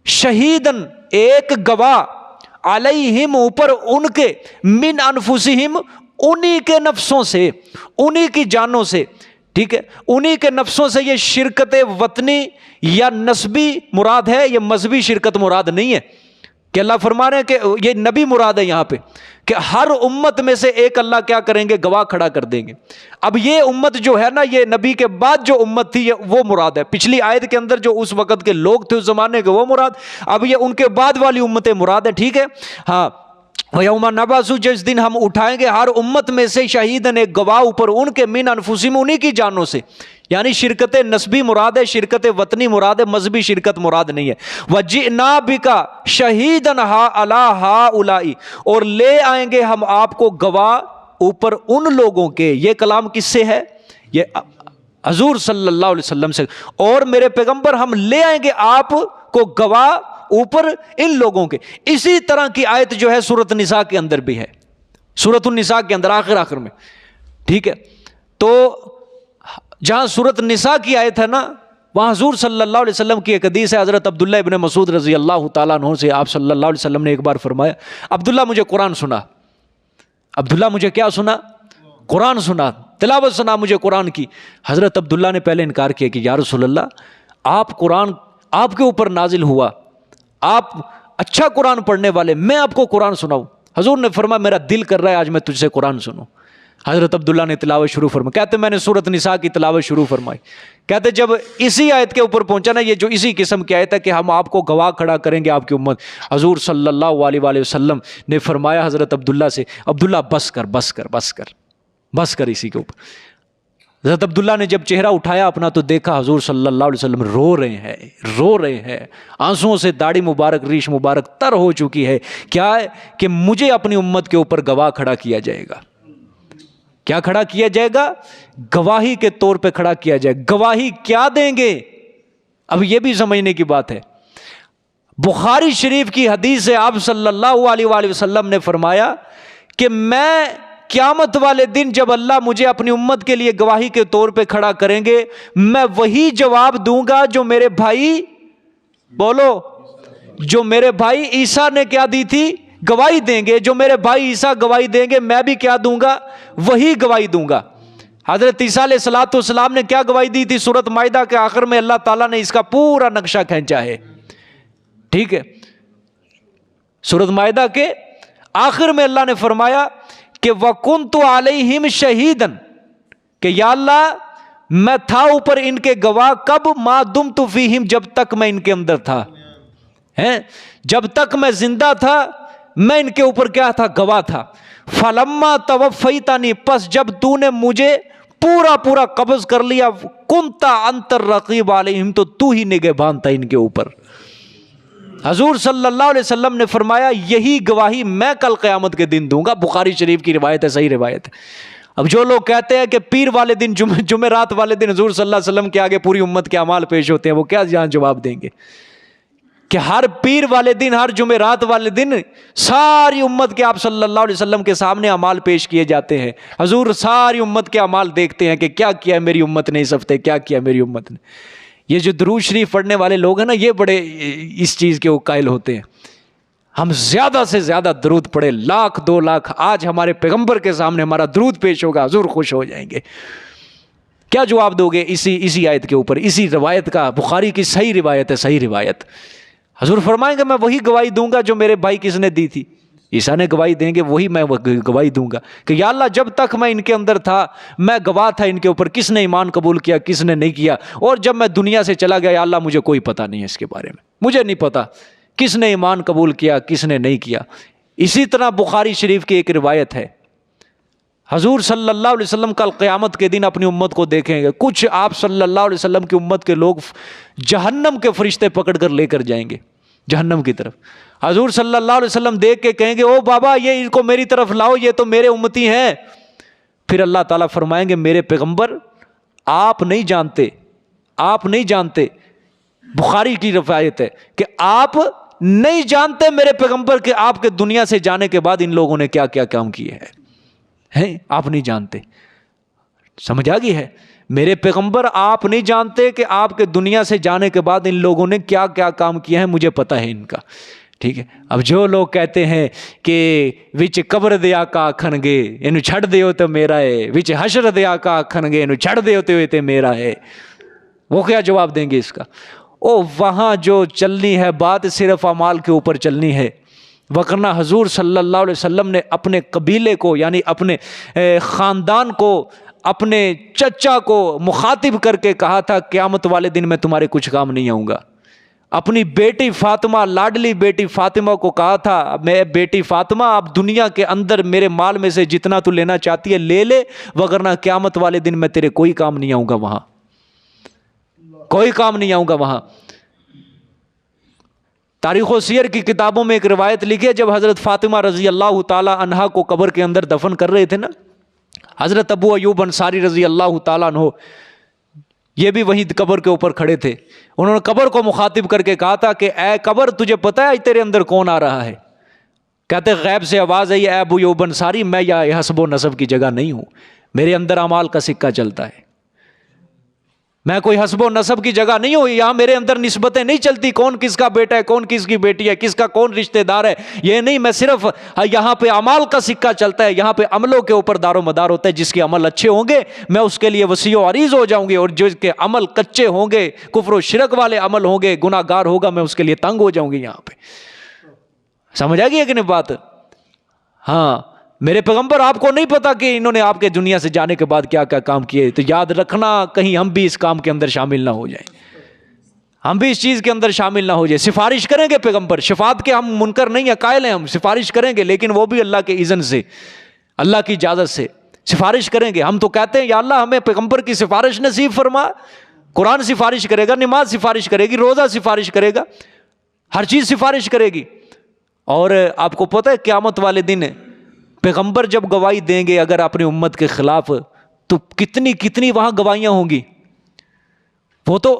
شہیدن ایک گواہ، علیہم اوپر ان کے، من انفسہم انہی کے نفسوں سے، انہی کی جانوں سے، ٹھیک ہے، انہی کے نفسوں سے۔ یہ شرکت وطنی یا نسبی مراد ہے، یہ مذہبی شرکت مراد نہیں ہے، کہ اللہ فرما رہے ہیں کہ یہ نبی مراد ہے یہاں پہ، کہ ہر امت میں سے ایک اللہ کیا کریں گے؟ گواہ کھڑا کر دیں گے۔ اب یہ امت جو ہے نا، یہ نبی کے بعد جو امت تھی وہ مراد ہے، پچھلی آیت کے اندر جو اس وقت کے لوگ تھے اس زمانے کے وہ مراد، اب یہ ان کے بعد والی امتیں مراد ہے، ٹھیک ہے۔ ہاں، وَيَوْمَ نَبْعَثُ، جس دن ہم اٹھائیں گے ہر امت میں سے، شہیدن ایک گواہ اوپر ان کے، من انفسہم انہی کی جانوں سے، یعنی شرکت نسبی مراد ہے، شرکت وطنی مراد ہے، مذہبی شرکت مراد نہیں ہے۔ وَجِئْنَا بِكَ شَهِيدًا عَلَى هَؤُلَاءِ، اور لے آئیں گے ہم آپ کو گواہ اوپر ان لوگوں کے۔ یہ کلام کس سے ہے؟ یہ حضور صلی اللہ علیہ وسلم سے، اور میرے پیغمبر ہم لے آئیں گے آپ کو گواہ اوپر ان لوگوں کے۔ اسی طرح کی آیت جو ہے سورۃ النساء کے اندر بھی ہے، سورۃ النساء کے اندر آخر میں، ٹھیک ہے۔ تو جہاں سورۃ النساء کی آیت ہے نا، وہاں حضور صلی اللہ علیہ وسلم کی ایک حدیث ہے، حضرت عبداللہ ابن مسعود رضی اللہ تعالیٰ عنہ سے آپ صلی اللہ علیہ وسلم نے ایک بار فرمایا، عبداللہ مجھے قرآن سنا، عبداللہ مجھے کیا سنا؟ قرآن سنا، تلاوت سنا مجھے قرآن کی۔ حضرت عبداللہ نے پہلے انکار کیا کہ یا رسول اللہ، آپ قرآن آپ کے اوپر نازل ہوا، آپ اچھا قرآن پڑھنے والے، میں آپ کو قرآن سناؤں؟ حضور نے فرمایا میرا دل کر رہا ہے آج میں تجھ سے قرآن سنوں۔ حضرت عبداللہ نے تلاوت شروع فرمائی، کہتے میں نے سورۃ نساء کی تلاوت شروع فرمائی، کہتے جب اسی آیت کے اوپر پہنچا نا، یہ جو اسی قسم کی آیت ہے کہ ہم آپ کو گواہ کھڑا کریں گے آپ کی امت، حضور صلی اللہ علیہ وآلہ وسلم نے فرمایا حضرت عبداللہ سے، عبداللہ بس کر بس کر بس کر بس کر اسی کے اوپر۔ حضرت عبداللہ نے جب چہرہ اٹھایا اپنا تو دیکھا حضور صلی اللہ علیہ وسلم رو رہے ہیں، آنسوؤں سے داڑھی مبارک، ریش مبارک تر ہو چکی ہے۔ کیا ہے کہ مجھے اپنی امت کے اوپر گواہ کھڑا کیا جائے گا۔ کیا کھڑا کیا جائے گا؟ گواہی کے طور پہ کھڑا کیا جائے گا۔ گواہی کیا دیں گے؟ اب یہ بھی سمجھنے کی بات ہے۔ بخاری شریف کی حدیث ہے، آپ صلی اللہ علیہ وآلہ وسلم نے فرمایا کہ میں قیامت والے دن جب اللہ مجھے اپنی امت کے لیے گواہی کے طور پہ کھڑا کریں گے، میں وہی جواب دوں گا جو میرے بھائی، بولو، جو میرے بھائی عیسیٰ نے کیا دی تھی؟ گواہی دیں گے۔ جو میرے بھائی عیسیٰ گواہی دیں گے، میں بھی کیا دوں گا؟ وہی گواہی دوں گا۔ حضرت عیسیٰ علیہ السلام نے کیا گواہی دی تھی؟ سورۃ مائدہ کے آخر میں اللہ تعالیٰ نے اس کا پورا نقشہ کھینچا ہے، ٹھیک ہے۔ سورۃ مائدہ کے آخر میں اللہ نے فرمایا کہ وَكُنْتُ عَلَيْهِمْ شَهِيدًا، کہ یا اللہ میں تھا اوپر ان کے گواہ، کب؟ مَا دُمْتُ فِيهِمْ، جب تک میں ان کے اندر تھا، جب تک میں زندہ تھا میں ان کے اوپر کیا تھا؟ گواہ تھا۔ فَلَمَّا تَوَفَّيْتَنِي، پس جب تو نے مجھے پورا قبض کر لیا، كُنْتَ أَنْتَ الرَّقِيبُ عَلَيْهِمْ، تو ہی نگہبان تھا ان کے اوپر۔ حضور صلی اللہ علیہ وسلم نے فرمایا یہی گواہی میں کل قیامت کے دن دوں گا۔ بخاری شریف کی روایت ہے، صحیح روایت ہے۔ اب جو لوگ کہتے ہیں کہ پیر والے دن، جمعرات والے دن حضور صلی اللہ علیہ وسلم کے آگے پوری امت کے اعمال پیش ہوتے ہیں، وہ کیا یہاں جواب دیں گے کہ ہر پیر والے دن، ہر جمعرات والے دن ساری امت کے آپ صلی اللہ علیہ وسلم کے سامنے اعمال پیش کیے جاتے ہیں، حضور ساری امت کے اعمال دیکھتے ہیں کہ کیا کیا میری امت نے اس ہفتے، کیا کیا میری امت نے۔ یہ جو درود شریف پڑھنے والے لوگ ہیں نا، یہ بڑے اس چیز کے قائل ہوتے ہیں، ہم زیادہ سے زیادہ درود پڑھے، 1,00,000 2,00,000، آج ہمارے پیغمبر کے سامنے ہمارا درود پیش ہوگا، حضور خوش ہو جائیں گے۔ کیا جواب دو گے اسی آیت کے اوپر، اسی روایت کا؟ بخاری کی صحیح روایت ہے، صحیح روایت۔ حضور فرمائیں گے میں وہی گواہی دوں گا جو میرے بھائی کس نے دی تھی؟ عیسیٰ نے گواہی دیں گے، وہی میں گواہی دوں گا کہ یا اللہ جب تک میں ان کے اندر تھا میں گواہ تھا ان کے اوپر، کس نے ایمان قبول کیا کس نے نہیں کیا، اور جب میں دنیا سے چلا گیا یا اللہ مجھے کوئی پتہ نہیں ہے اس کے بارے میں، مجھے نہیں پتہ کس نے ایمان قبول کیا کس نے نہیں کیا۔ اسی طرح بخاری شریف کی ایک روایت ہے، حضور صلی اللہ علیہ وسلم کل قیامت کے دن اپنی امت کو دیکھیں گے، کچھ آپ صلی اللہ علیہ وسلم کی امت کے لوگ جہنم کے فرشتے پکڑ کر لے کر جائیں گے جہنم کی طرف۔ حضور صلی اللہ علیہ وسلم دیکھ کے کہیں گے او بابا یہ ان کو میری طرف لاؤ، یہ تو میرے امتی ہیں۔ پھر اللہ تعالیٰ فرمائیں گے میرے پیغمبر آپ نہیں جانتے، بخاری کی روایت ہے کہ آپ نہیں جانتے میرے پیغمبر کہ آپ کے دنیا سے جانے کے بعد ان لوگوں نے کیا کیا کام کیے ہیں، آپ نہیں جانتے۔ سمجھ آ گئی ہے؟ میرے پیغمبر آپ نہیں جانتے کہ آپ کے دنیا سے جانے کے بعد ان لوگوں نے کیا کیا کام کیا ہے، مجھے پتہ ہے ان کا، ٹھیک ہے۔ اب جو لوگ کہتے ہیں کہ وچ قبر دیا کا آکھن گے اینو چھڑ دیو تو میرا ہے، وچ حشر دیا کا آکھن گے اینو چھڑ دیو تو میرا ہے، وہ کیا جواب دیں گے اس کا؟ وہاں جو چلنی ہے بات صرف اعمال کے اوپر چلنی ہے، وقرنہ حضور صلی اللہ علیہ وسلم نے اپنے قبیلے کو یعنی اپنے خاندان کو، اپنے چچا کو مخاطب کر کے کہا تھا قیامت والے دن میں تمہارے کچھ کام نہیں آؤں گا۔ اپنی بیٹی فاطمہ، لاڈلی بیٹی فاطمہ کو کہا تھا میں بیٹی فاطمہ اب دنیا کے اندر میرے مال میں سے جتنا تو لینا چاہتی ہے لے لے، وگرنہ قیامت والے دن میں تیرے کوئی کام نہیں آؤں گا، وہاں کوئی کام نہیں آؤں گا وہاں۔ تاریخ و سیر کی کتابوں میں ایک روایت لکھی ہے، جب حضرت فاطمہ رضی اللہ تعالی عنہا کو قبر کے اندر دفن کر رہے تھے نا، حضرت ابو ایوب انصاری رضی اللہ تعالیٰ عنہ یہ بھی وہیں قبر کے اوپر کھڑے تھے، انہوں نے قبر کو مخاطب کر کے کہا تھا کہ اے قبر تجھے پتہ ہے تیرے اندر کون آ رہا ہے؟ کہتے غیب سے آواز ہے اے ابو ایوب انصاری میں یا حسب و نسب کی جگہ نہیں ہوں، میرے اندر اعمال کا سکہ چلتا ہے، میں کوئی حسب و نسب کی جگہ نہیں ہوں، یہاں میرے اندر نسبتیں نہیں چلتی، کون کس کا بیٹا ہے، کون کس کی بیٹی ہے، کس کا کون رشتہ دار ہے، یہ نہیں، میں صرف یہاں پہ اعمال کا سکہ چلتا ہے، یہاں پہ عملوں کے اوپر دار و مدار ہوتا ہے، جس کے عمل اچھے ہوں گے میں اس کے لیے وسیع و عریض ہو جاؤں گی، اور جس کے عمل کچے ہوں گے، کفر و شرک والے عمل ہوں گے، گناہ گار ہوگا، میں اس کے لیے تنگ ہو جاؤں گی۔ یہاں پہ سمجھ آ گئی ہے کہ نہیں بات؟ ہاں، میرے پیغمبر آپ کو نہیں پتا کہ انہوں نے آپ کے دنیا سے جانے کے بعد کیا کیا کام کیے، تو یاد رکھنا کہیں ہم بھی اس کام کے اندر شامل نہ ہو جائیں، ہم بھی اس چیز کے اندر شامل نہ ہو جائیں۔ سفارش کریں گے پیغمبر، شفاعت کے ہم منکر نہیں ہیں، قائل ہیں، ہم سفارش کریں گے، لیکن وہ بھی اللہ کے اذن سے، اللہ کی اجازت سے سفارش کریں گے۔ ہم تو کہتے ہیں یا اللہ ہمیں پیغمبر کی سفارش نصیب فرما، قرآن سفارش کرے گا، نماز سفارش کرے گی، روزہ سفارش کرے گا، ہر چیز سفارش کرے گی۔ اور آپ کو پتہ ہے قیامت والے دن پیغمبر جب گواہی دیں گے اگر اپنی امت کے خلاف، تو کتنی کتنی وہاں گواہیاں ہوں گی، وہ تو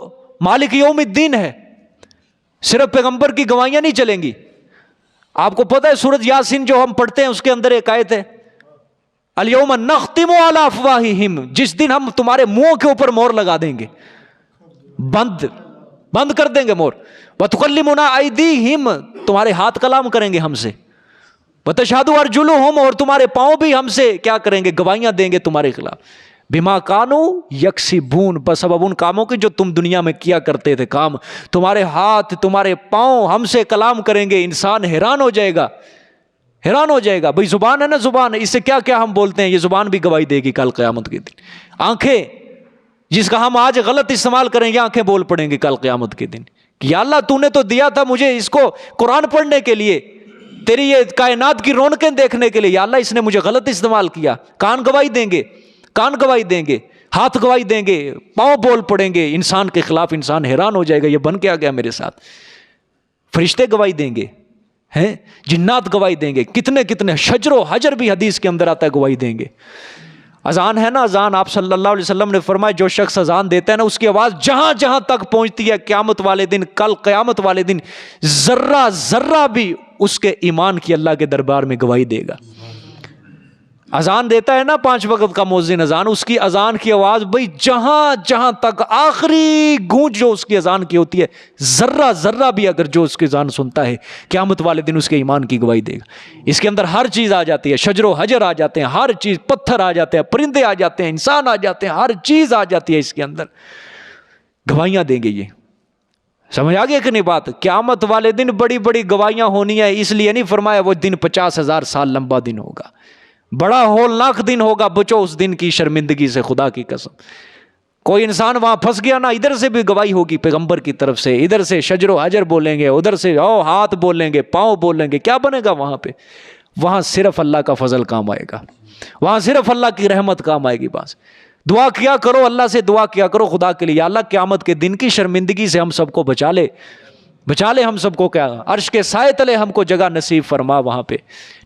مالک یوم الدین ہے، صرف پیغمبر کی گواہیاں نہیں چلیں گی۔ آپ کو پتہ ہے سورۃ یاسین جو ہم پڑھتے ہیں اس کے اندر ایک آیت ہے الیوم نختم علی افواہہم، جس دن ہم تمہارے منہوں کے اوپر مہر لگا دیں گے، بند کر دیں گے مہر، وتکلمنا ایدیہم، تمہارے ہاتھ کلام کریں گے ہم سے، وتشہد ارجلہم، اور تمہارے پاؤں بھی ہم سے کیا کریں گے، گواہیاں دیں گے تمہارے خلاف، بما کانوا یکسبون، بسبب ان کاموں کے جو تم دنیا میں کیا کرتے تھے کام، تمہارے ہاتھ تمہارے پاؤں ہم سے کلام کریں گے۔ انسان حیران ہو جائے گا، حیران ہو جائے گا، بھئی زبان ہے نا، زبان اس سے کیا کیا ہم بولتے ہیں، یہ زبان بھی گواہی دے گی کل قیامت کے دن۔ آنکھیں جس کا ہم آج غلط استعمال کریں گے، آنکھیں بول پڑیں گے کل قیامت کے دن کہ یا اللہ تو نے تو دیا تھا مجھے اس کو قرآن پڑھنے کے لیے، تیری یہ کائنات کی رونقیں دیکھنے کے لیے، یا اللہ اس نے مجھے غلط استعمال کیا۔ کان گواہی دیں گے، کان گواہی دیں گے، ہاتھ گواہی دیں گے، پاؤں بول پڑیں گے انسان کے خلاف۔ انسان حیران ہو جائے گا یہ بن کے آ گیا میرے ساتھ۔ فرشتے گواہی دیں گے، ہیں جنات گواہی دیں گے، کتنے کتنے، شجر و حجر بھی حدیث کے اندر آتا ہے گواہی دیں گے۔ اذان ہے نا، اذان آپ صلی اللہ علیہ وسلم نے فرمایا جو شخص اذان دیتا ہے نا اس کی آواز جہاں جہاں تک پہنچتی ہے قیامت والے دن، کل قیامت والے دن ذرہ ذرہ بھی اس کے ایمان کی اللہ کے دربار میں گواہی دے گا۔ اذان دیتا ہے نا 5 وقت کا مؤذن اذان، اس کی اذان کی آواز بھئی جہاں جہاں تک آخری گونج جو اس کی اذان کی ہوتی ہے، ذرہ ذرہ بھی اگر جو اس کی اذان سنتا ہے قیامت والے دن اس کے ایمان کی گواہی دے گا۔ اس کے اندر ہر چیز آ جاتی ہے، شجر و حجر آ جاتے ہیں، ہر چیز، پتھر آ جاتے ہیں، پرندے آ جاتے ہیں، انسان آ جاتے ہیں، ہر چیز آ جاتی ہے، اس کے اندر گواہیاں دیں گے۔ یہ سمجھ آ گیا کہ نہیں بات؟ قیامت والے دن بڑی بڑی گواہیاں ہونی ہے، اس لیے نہیں فرمایا وہ دن 50,000 سال لمبا دن ہوگا، بڑا ہولناک دن ہوگا، بچو اس دن کی شرمندگی سے، خدا کی قسم کوئی انسان وہاں پھنس گیا نا، ادھر سے بھی گواہی ہوگی پیغمبر کی طرف سے، ادھر سے شجر و حجر بولیں گے، ادھر سے ہاتھ بولیں گے، پاؤں بولیں گے، کیا بنے گا وہاں پہ؟ وہاں صرف اللہ کا فضل کام آئے گا، وہاں صرف اللہ کی رحمت کام آئے گی۔ بس دعا کیا کرو، اللہ سے دعا کیا کرو خدا کے لیے، یا اللہ قیامت کے دن کی شرمندگی سے ہم سب کو بچا لے، بچا لے ہم سب کو، کیا عرش کے سائے تلے ہم کو جگہ نصیب فرما وہاں پہ،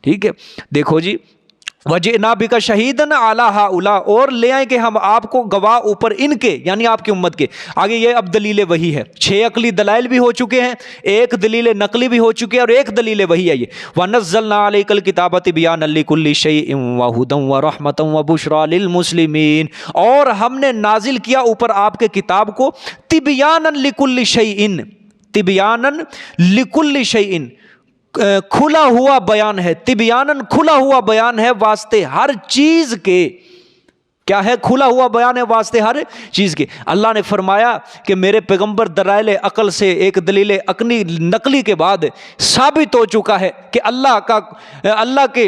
ٹھیک ہے۔ دیکھو جی، وَجِئْنَا بِكَ شَهِيدًا عَلَىٰ هَٰؤُلَاءِ، اور لے آئیں گے ہم آپ کو گواہ اوپر ان کے، یعنی آپ کی امت کے۔ آگے یہ اب دلیل وحی ہے، 6 عقلی دلائل بھی ہو چکے ہیں، ایک دلیل نقلی بھی ہو چکی ہے، اور ایک دلیل وحی ہے یہ، وَنَزَّلْنَا عَلَيْكَ الْكِتَابَ تِبْيَانًا لِكُلِّ شَيْءٍ وَهُدًى وَرَحْمَةً وَبُشْرَىٰ لِلْمُسْلِمِينَ، اور ہم نے نازل کیا اوپر آپ کے کتاب کو تِبْيَانًا لِكُلِّ شَيْءٍ، تِبْيَانًا لِكُلِّ شَيْءٍ، کھلا ہوا بیان ہے، تبیاناً کھلا ہوا بیان ہے واسطے ہر چیز کے، کیا ہے؟ کھلا ہوا بیان ہے واسطے ہر چیز کے۔ اللہ نے فرمایا کہ میرے پیغمبر دلائل عقل سے ایک دلیل عقلی نقلی کے بعد ثابت ہو چکا ہے کہ اللہ کے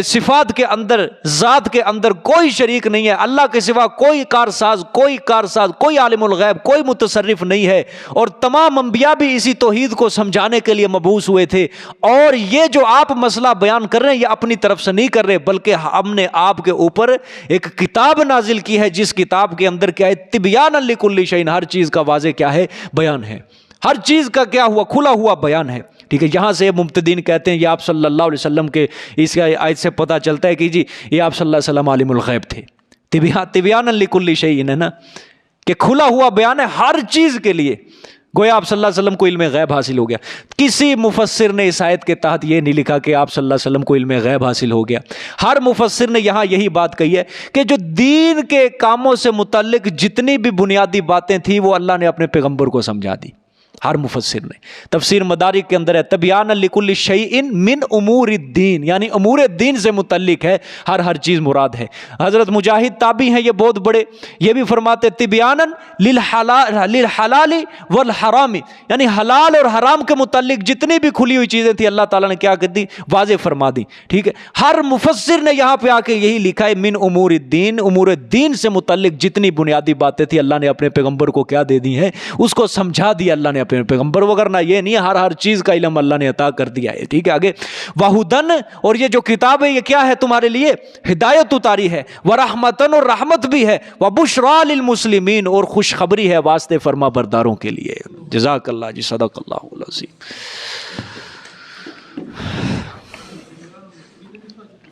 صفات کے اندر، ذات کے اندر کوئی شریک نہیں ہے، اللہ کے سوا کوئی کارساز، کوئی عالم الغیب، کوئی متصرف نہیں ہے، اور تمام انبیاء بھی اسی توحید کو سمجھانے کے لیے مبعوث ہوئے تھے۔ اور یہ جو آپ مسئلہ بیان کر رہے ہیں یہ اپنی طرف سے نہیں کر رہے، بلکہ ہم نے آپ کے اوپر ایک کتاب نازل کی ہے، جس کتاب کے اندر کیا ہے؟ تبیانا لکل شیء، ہر چیز کا واضح کیا ہے؟ بیان ہے، ہر چیز کا کیا ہوا؟ کھلا ہوا بیان ہے، ٹھیک ہے۔ یہاں سے مبتدین کہتے ہیں یہ آپ صلی اللہ علیہ وسلم کے اس آیت سے پتہ چلتا ہے کہ جی یہ آپ صلی اللہ علیہ وسلم عالم الغیب تھے، تبیانا لکل شیء ہے نا، کہ کھلا ہوا بیان ہے ہر چیز کے لیے، گویا آپ صلی اللہ علیہ وسلم کو علم غیب حاصل ہو گیا۔ کسی مفسر نے اس آیت کے تحت یہ نہیں لکھا کہ آپ صلی اللہ علیہ وسلم کو علم غیب حاصل ہو گیا۔ ہر مفسر نے یہاں یہی بات کہی ہے کہ جو دین کے کاموں سے متعلق جتنی بھی بنیادی باتیں تھیں وہ اللہ نے اپنے پیغمبر کو سمجھا دی، ہر مفسر نے۔ تفسیر مدارک کے اندر ہے تبیانا لکل شیء من امور الدین، یعنی امور دین سے متعلق ہے، ہر چیز مراد ہے۔ حضرت مجاہد تابعی ہیں، یہ بہت بڑے، یہ بھی فرماتے تبیانا للحلال والحرام، یعنی حلال اور حرام کے متعلق جتنی بھی کھلی ہوئی چیزیں تھیں اللہ تعالیٰ نے کیا کر دی؟ واضح فرما دی، ٹھیک ہے۔ ہر مفسر نے یہاں پہ آ کے یہی لکھا ہے من امور الدین، امور دین سے متعلق جتنی بنیادی باتیں تھیں اللہ نے اپنے پیغمبر کو کیا دے دی ہیں؟ اس کو سمجھا دیا اللہ نے اپنے پیغمبر، وغیرہ یہ نہیں، ہر چیز کا علم اللہ نے عطا کر دیا ہے، ٹھیک ہے۔ آگے وہدن، اور یہ جو کتاب ہے یہ کیا ہے تمہارے لیے؟ ہدایت اتاری ہے، ورحمتن، اور رحمت بھی ہے، وبشریٰ للمسلمین، اور خوشخبری ہے واسطے فرما برداروں کے لیے۔ جزاک اللہ جی، صدق اللہ العظیم۔